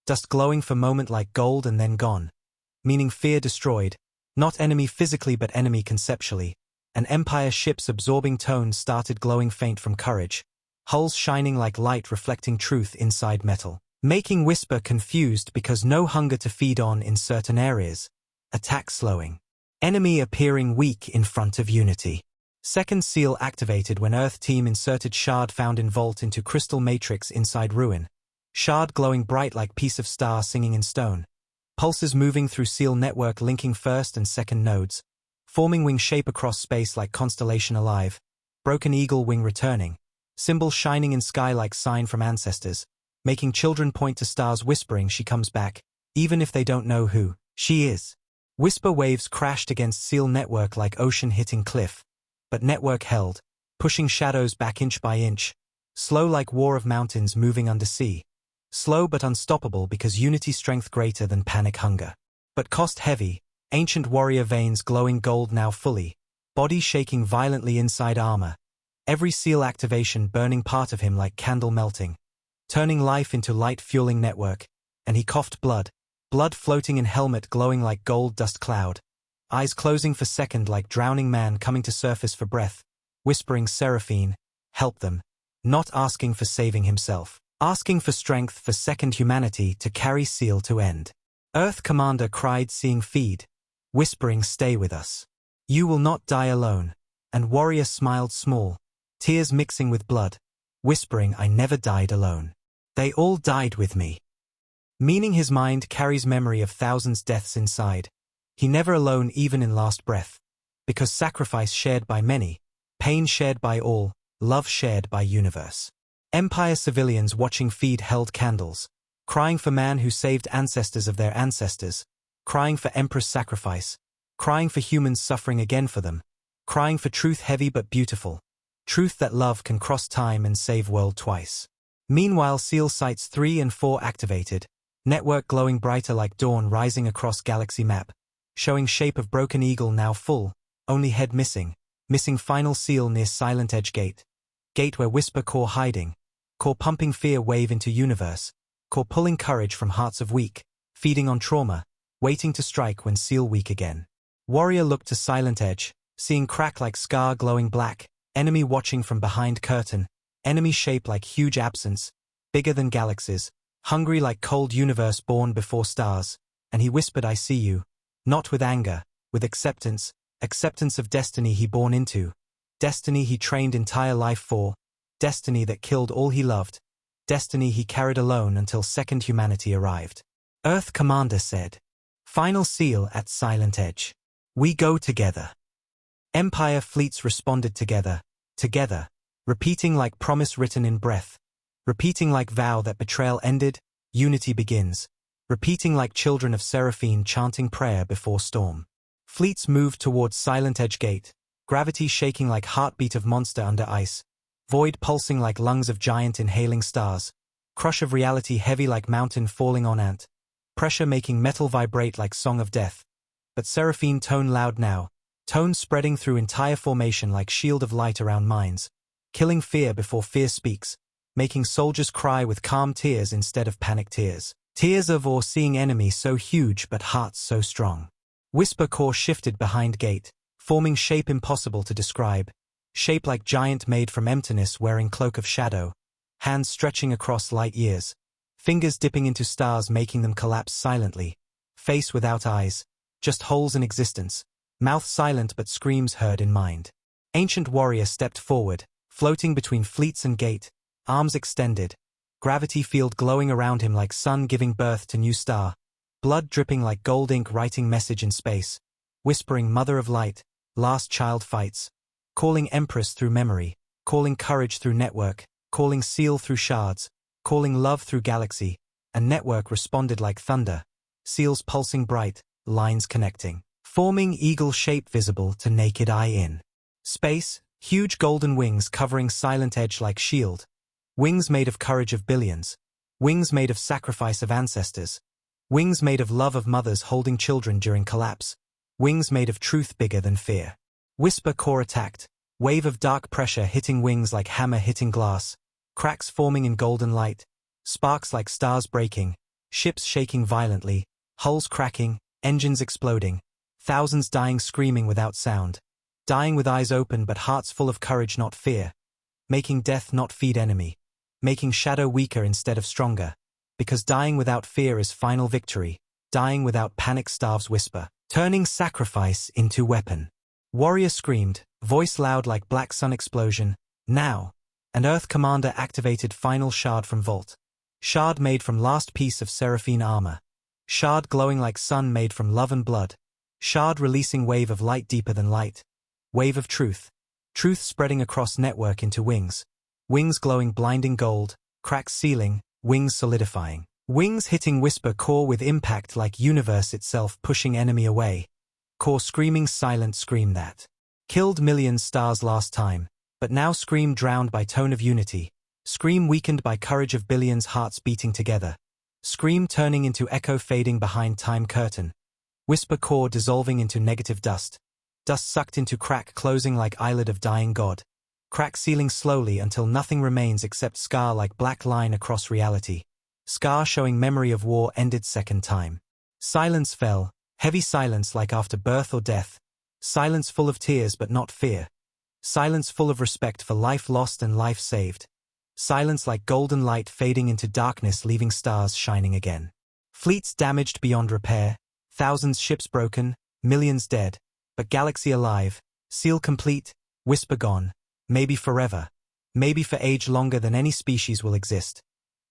Dust glowing for moment like gold and then gone. Meaning fear destroyed. Not enemy physically but enemy conceptually. An Empire ship's absorbing tones started glowing faint from courage. Hulls shining like light reflecting truth inside metal. Making Whisper confused because no hunger to feed on in certain areas. Attack slowing. Enemy appearing weak in front of Unity. Second seal activated when Earth team inserted shard found in vault into crystal matrix inside ruin. Shard glowing bright like piece of star singing in stone. Pulses moving through seal network linking first and second nodes. Forming wing shape across space like constellation alive. Broken eagle wing returning. Symbol shining in sky like sign from ancestors. Making children point to stars whispering she comes back, even if they don't know who she is. Whisper waves crashed against seal network like ocean hitting cliff. But network held, pushing shadows back inch by inch. Slow like war of mountains moving under sea. Slow but unstoppable because unity strength greater than panic hunger. But cost heavy, ancient warrior veins glowing gold now fully. Body shaking violently inside armor. Every seal activation burning part of him like candle melting. Turning life into light fueling network. And he coughed blood. Blood floating in helmet glowing like gold dust cloud. Eyes closing for second like drowning man coming to surface for breath. Whispering Seraphine, help them. Not asking for saving himself. Asking for strength for second humanity to carry seal to end. Earth Commander cried seeing feed. Whispering stay with us. You will not die alone. And warrior smiled small. Tears mixing with blood. Whispering I never died alone. They all died with me. Meaning his mind carries memory of thousands deaths inside. He never alone even in last breath. Because sacrifice shared by many. Pain shared by all. Love shared by universe. Empire civilians watching feed held candles. Crying for man who saved ancestors of their ancestors. Crying for Empress sacrifice. Crying for humans suffering again for them. Crying for truth heavy but beautiful. Truth that love can cross time and save world twice. Meanwhile seal sites 3 and 4 activated. Network glowing brighter like dawn rising across galaxy map. Showing shape of broken eagle now full. Only head missing. Missing final seal near Silent Edge gate. Gate where Whisper core hiding. Core pumping fear wave into universe. Core pulling courage from hearts of weak. Feeding on trauma. Waiting to strike when seal weak again. Warrior looked to Silent Edge. Seeing crack like scar glowing black. Enemy watching from behind curtain. Enemy shape like huge absence. Bigger than galaxies. Hungry like cold universe born before stars. And he whispered I see you. Not with anger. With acceptance. Acceptance of destiny he born into. Destiny he trained entire life for. Destiny that killed all he loved. Destiny he carried alone until second humanity arrived. Earth Commander said. Final seal at Silent Edge. We go together. Empire fleets responded together. Together. Repeating like promise written in breath. Repeating like vow that betrayal ended, unity begins. Repeating like children of Seraphine chanting prayer before storm. Fleets moved towards Silent Edge gate. Gravity shaking like heartbeat of monster under ice. Void pulsing like lungs of giant inhaling stars. Crush of reality heavy like mountain falling on ant. Pressure making metal vibrate like song of death. But Seraphine tone loud now. Tone spreading through entire formation like shield of light around minds. Killing fear before fear speaks. Making soldiers cry with calm tears instead of panic tears. Tears of awe seeing enemy so huge but hearts so strong. Whisper core shifted behind gate. Forming shape impossible to describe. Shape like giant made from emptiness wearing cloak of shadow. Hands stretching across light years. Fingers dipping into stars making them collapse silently. Face without eyes. Just holes in existence. Mouth silent but screams heard in mind. Ancient warrior stepped forward. Floating between fleets and gate. Arms extended. Gravity field glowing around him like sun giving birth to new star. Blood dripping like gold ink writing message in space. Whispering mother of light. Last child fights. Calling empress through memory. Calling courage through network. Calling seal through shards. Calling love through galaxy. And network responded like thunder. Seals pulsing bright. Lines connecting. Forming eagle shape visible to naked eye in space. Huge golden wings covering Silent Edge like shield. Wings made of courage of billions. Wings made of sacrifice of ancestors. Wings made of love of mothers holding children during collapse. Wings made of truth bigger than fear. Whisper core attacked. Wave of dark pressure hitting wings like hammer hitting glass. Cracks forming in golden light. Sparks like stars breaking. ships shaking violently, hulls cracking, engines exploding, thousands dying screaming without sound, dying with eyes open but hearts full of courage not fear, making death not feed enemy, making shadow weaker instead of stronger, because dying without fear is final victory, dying without panic starves whisper, turning sacrifice into weapon. Warrior screamed, voice loud like black sun explosion, now, and Earth Commander activated final shard from Vault. Shard made from last piece of Seraphine armor. Shard glowing like sun made from love and blood. Shard releasing wave of light deeper than light. Wave of truth. Truth spreading across network into wings. Wings glowing blinding gold, cracks sealing, wings solidifying. Wings hitting whisper core with impact like universe itself pushing enemy away. Core screaming silent scream that killed millions stars last time, but now scream drowned by tone of unity. Scream weakened by courage of billions hearts beating together. Scream turning into echo fading behind time curtain. Whisper core dissolving into negative dust. Dust sucked into crack closing like eyelid of dying god. Crack sealing slowly until nothing remains except scar like black line across reality. Scar showing memory of war ended second time. Silence fell, heavy silence like after birth or death. Silence full of tears but not fear. Silence full of respect for life lost and life saved. Silence like golden light fading into darkness leaving stars shining again. Fleets damaged beyond repair, thousands ships broken, millions dead, but galaxy alive, seal complete, whisper gone, maybe forever, maybe for age longer than any species will exist.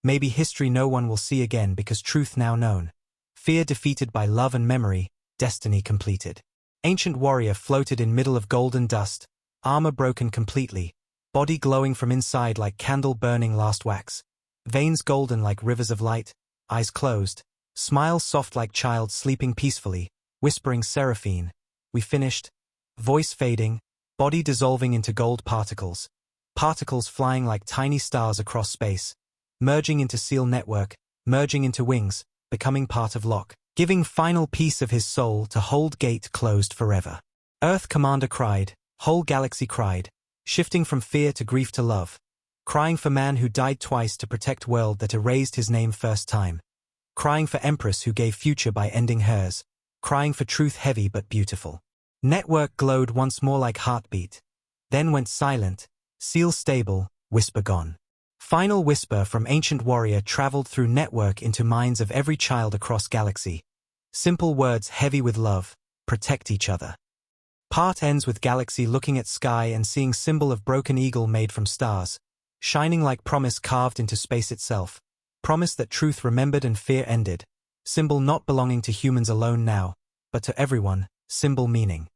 Maybe history no one will see again because truth now known. Fear defeated by love and memory, destiny completed. Ancient warrior floated in middle of golden dust, armor broken completely, body glowing from inside like candle burning last wax, veins golden like rivers of light, eyes closed, smile soft like child sleeping peacefully, whispering Seraphine, we finished, voice fading, body dissolving into gold particles, particles flying like tiny stars across space, merging into seal network, merging into wings, becoming part of lock, giving final piece of his soul to hold gate closed forever. Earth Commander cried, whole galaxy cried, shifting from fear to grief to love, crying for man who died twice to protect world that erased his name first time, crying for Empress who gave future by ending hers, crying for truth heavy but beautiful. Network glowed once more like heartbeat, then went silent, seal stable, whisper gone. Final whisper from ancient warrior traveled through network into minds of every child across galaxy. Simple words heavy with love, protect each other. Part ends with galaxy looking at sky and seeing symbol of broken eagle made from stars, shining like promise carved into space itself, promise that truth remembered and fear ended, symbol not belonging to humans alone now, but to everyone, symbol meaning.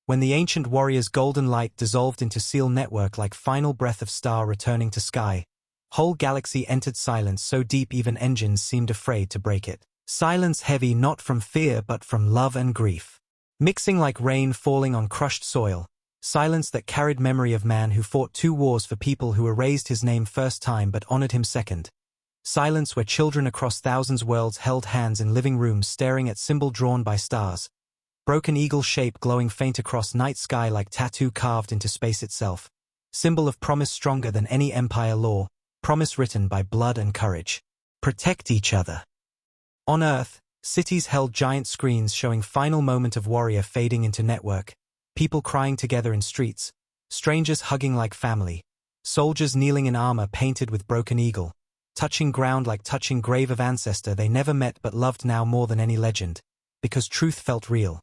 When the ancient warrior's golden light dissolved into seal network like final breath of star returning to sky, whole galaxy entered silence so deep even engines seemed afraid to break it. Silence heavy not from fear but from love and grief. Mixing like rain falling on crushed soil, silence that carried memory of man who fought 2 wars for people who erased his name first time but honored him second. Silence where children across thousands worlds held hands in living rooms staring at symbol drawn by stars. Broken eagle shape glowing faint across night sky like tattoo carved into space itself. Symbol of promise stronger than any empire law, promise written by blood and courage. Protect each other. On Earth, cities held giant screens showing final moment of warrior fading into network, people crying together in streets, strangers hugging like family, soldiers kneeling in armor painted with broken eagle, touching ground like touching grave of ancestor they never met but loved now more than any legend, because truth felt real.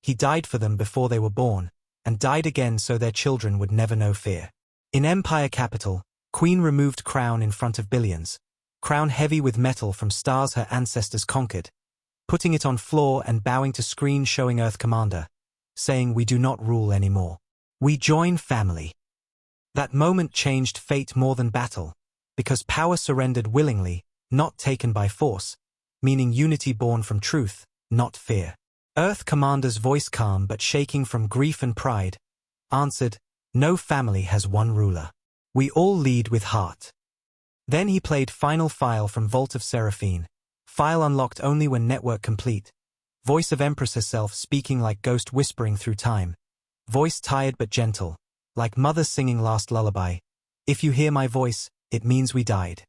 He died for them before they were born, and died again so their children would never know fear. In Empire Capital, Queen removed crown in front of billions, crown heavy with metal from stars her ancestors conquered, putting it on floor and bowing to screen showing Earth Commander, saying we do not rule anymore. We join family. That moment changed fate more than battle, because power surrendered willingly, not taken by force, meaning unity born from truth, not fear. Earth Commander's voice calm but shaking from grief and pride, answered, no family has one ruler. We all lead with heart. Then he played final file from Vault of Seraphine, file unlocked only when network complete, voice of Empress herself speaking like ghost whispering through time, voice tired but gentle, like mother singing last lullaby, if you hear my voice, it means we died.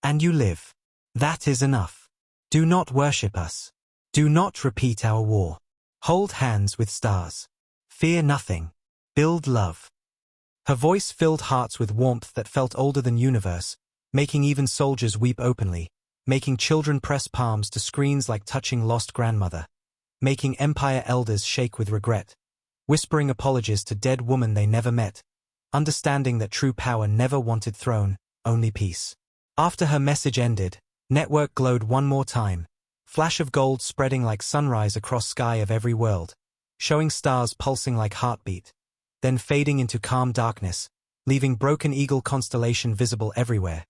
And you live. That is enough. Do not worship us. Do not repeat our war. Hold hands with stars. Fear nothing. Build love. Her voice filled hearts with warmth that felt older than universe, making even soldiers weep openly, making children press palms to screens like touching lost grandmother, making empire elders shake with regret, whispering apologies to dead women they never met, understanding that true power never wanted throne, only peace. After her message ended, network glowed one more time, flash of gold spreading like sunrise across sky of every world, showing stars pulsing like heartbeat, then fading into calm darkness, leaving Broken Eagle constellation visible everywhere.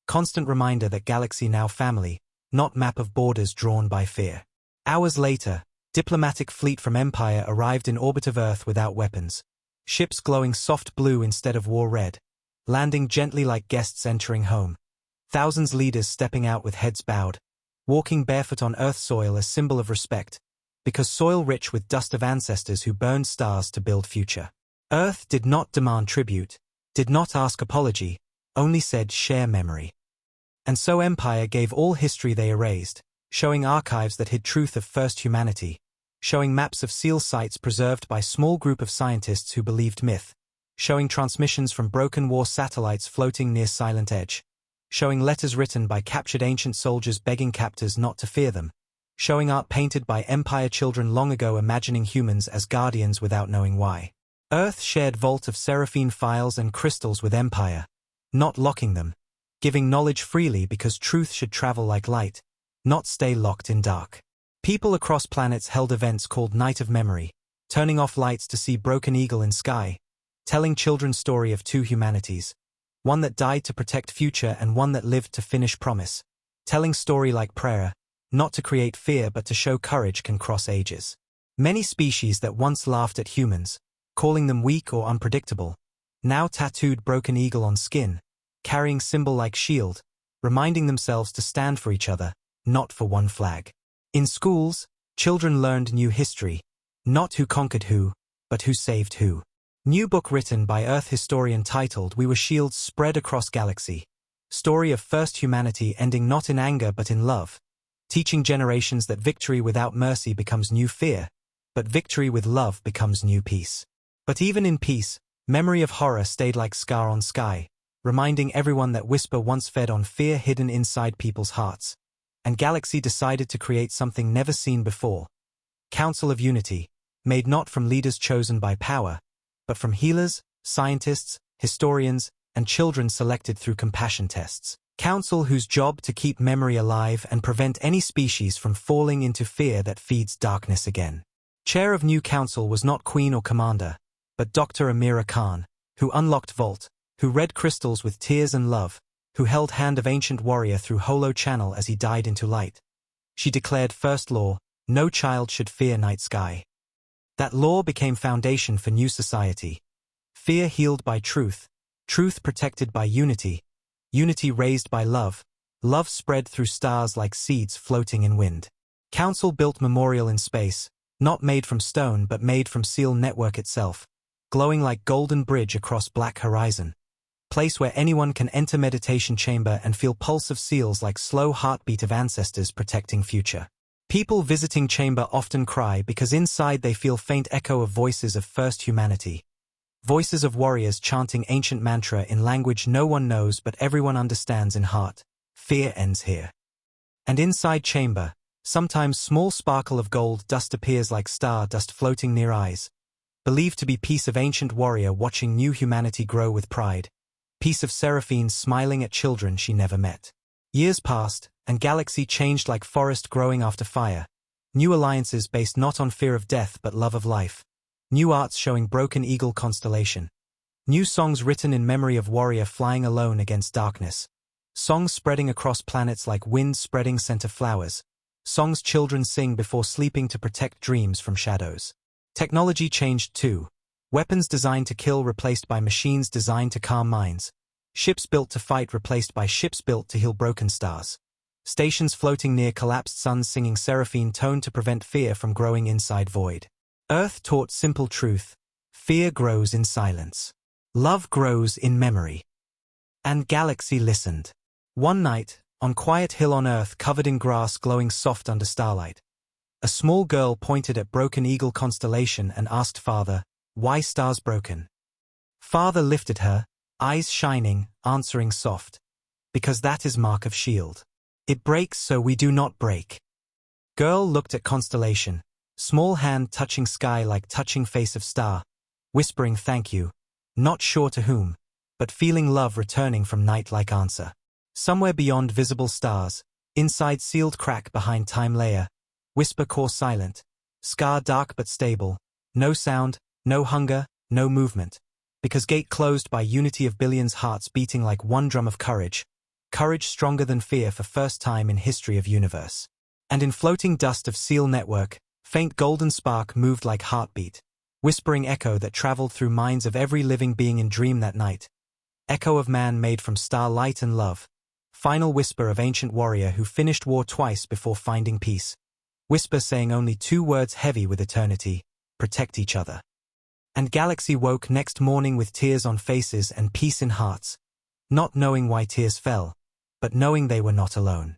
Constant reminder that galaxy now family, not map of borders drawn by fear. Hours later, diplomatic fleet from Empire arrived in orbit of Earth without weapons, ships glowing soft blue instead of war red, landing gently like guests entering home. Thousands leaders stepping out with heads bowed, walking barefoot on Earth soil a symbol of respect, because soil rich with dust of ancestors who burned stars to build future. Earth did not demand tribute, did not ask apology, only said share memory. And so Empire gave all history they erased, showing archives that hid truth of first humanity, showing maps of seal sites preserved by small group of scientists who believed myth, showing transmissions from broken war satellites floating near Silent Edge, showing letters written by captured ancient soldiers begging captors not to fear them, showing art painted by Empire children long ago imagining humans as guardians without knowing why. Earth shared vault of seraphine files and crystals with Empire, not locking them, giving knowledge freely because truth should travel like light, not stay locked in dark. People across planets held events called Night of Memory, turning off lights to see Broken Eagle in sky, telling children's story of two humanities, one that died to protect future and one that lived to finish promise, telling story like prayer, not to create fear but to show courage can cross ages. Many species that once laughed at humans, calling them weak or unpredictable, now tattooed Broken Eagle on skin, carrying symbol like shield, reminding themselves to stand for each other, not for one flag. In schools, children learned new history, not who conquered who, but who saved who. New book written by Earth historian titled We Were Shields spread across galaxy. Story of first humanity ending not in anger but in love, teaching generations that victory without mercy becomes new fear, but victory with love becomes new peace. But even in peace, memory of horror stayed like scar on sky, reminding everyone that whisper once fed on fear hidden inside people's hearts. And Galaxy decided to create something never seen before. Council of Unity, made not from leaders chosen by power, but from healers, scientists, historians, and children selected through compassion tests. Council whose job to keep memory alive and prevent any species from falling into fear that feeds darkness again. Chair of new council was not queen or commander, but Dr. Amira Khan, who unlocked vault, who read crystals with tears and love, who held hand of ancient warrior through holo channel as he died into light. She declared first law, no child should fear night sky. That law became foundation for new society. Fear healed by truth, truth protected by unity, unity raised by love, love spread through stars like seeds floating in wind. Council built memorial in space, not made from stone but made from seal network itself, glowing like golden bridge across black horizon. Place where anyone can enter meditation chamber and feel pulse of seals like slow heartbeat of ancestors protecting future. People visiting chamber often cry because inside they feel faint echo of voices of first humanity. Voices of warriors chanting ancient mantra in language no one knows but everyone understands in heart. Fear ends here. And inside chamber, sometimes small sparkle of gold dust appears like star dust floating near eyes. Believed to be peace of ancient warrior watching new humanity grow with pride. Peace of seraphine smiling at children she never met. Years passed, and galaxy changed like forest growing after fire. New alliances based not on fear of death but love of life. New arts showing Broken Eagle constellation. New songs written in memory of warrior flying alone against darkness. Songs spreading across planets like wind spreading scent of flowers. Songs children sing before sleeping to protect dreams from shadows. Technology changed too. Weapons designed to kill replaced by machines designed to calm minds. Ships built to fight replaced by ships built to heal broken stars. Stations floating near collapsed suns singing seraphine tone to prevent fear from growing inside void. Earth taught simple truth. Fear grows in silence. Love grows in memory. And galaxy listened. One night, On quiet hill on earth covered in grass glowing soft under starlight. A small girl pointed at broken eagle constellation and asked father, "Why stars broken?" Father lifted her, eyes shining, answering soft. "Because that is mark of shield. It breaks so we do not break." Girl looked at constellation, small hand touching sky like touching face of star, whispering thank you, not sure to whom, but feeling love returning from night like answer. Somewhere beyond visible stars, inside sealed crack behind time layer, whisper core silent, scar dark but stable, no sound, no hunger, no movement, because gate closed by unity of billions hearts beating like one drum of courage, courage stronger than fear for first time in history of universe. And in floating dust of seal network, faint golden spark moved like heartbeat, whispering echo that traveled through minds of every living being in dream that night. Echo of man made from star light and love. Final whisper of ancient warrior who finished war twice before finding peace. Whisper saying only two words heavy with eternity, protect each other. And galaxy woke next morning with tears on faces and peace in hearts, not knowing why tears fell, but knowing they were not alone.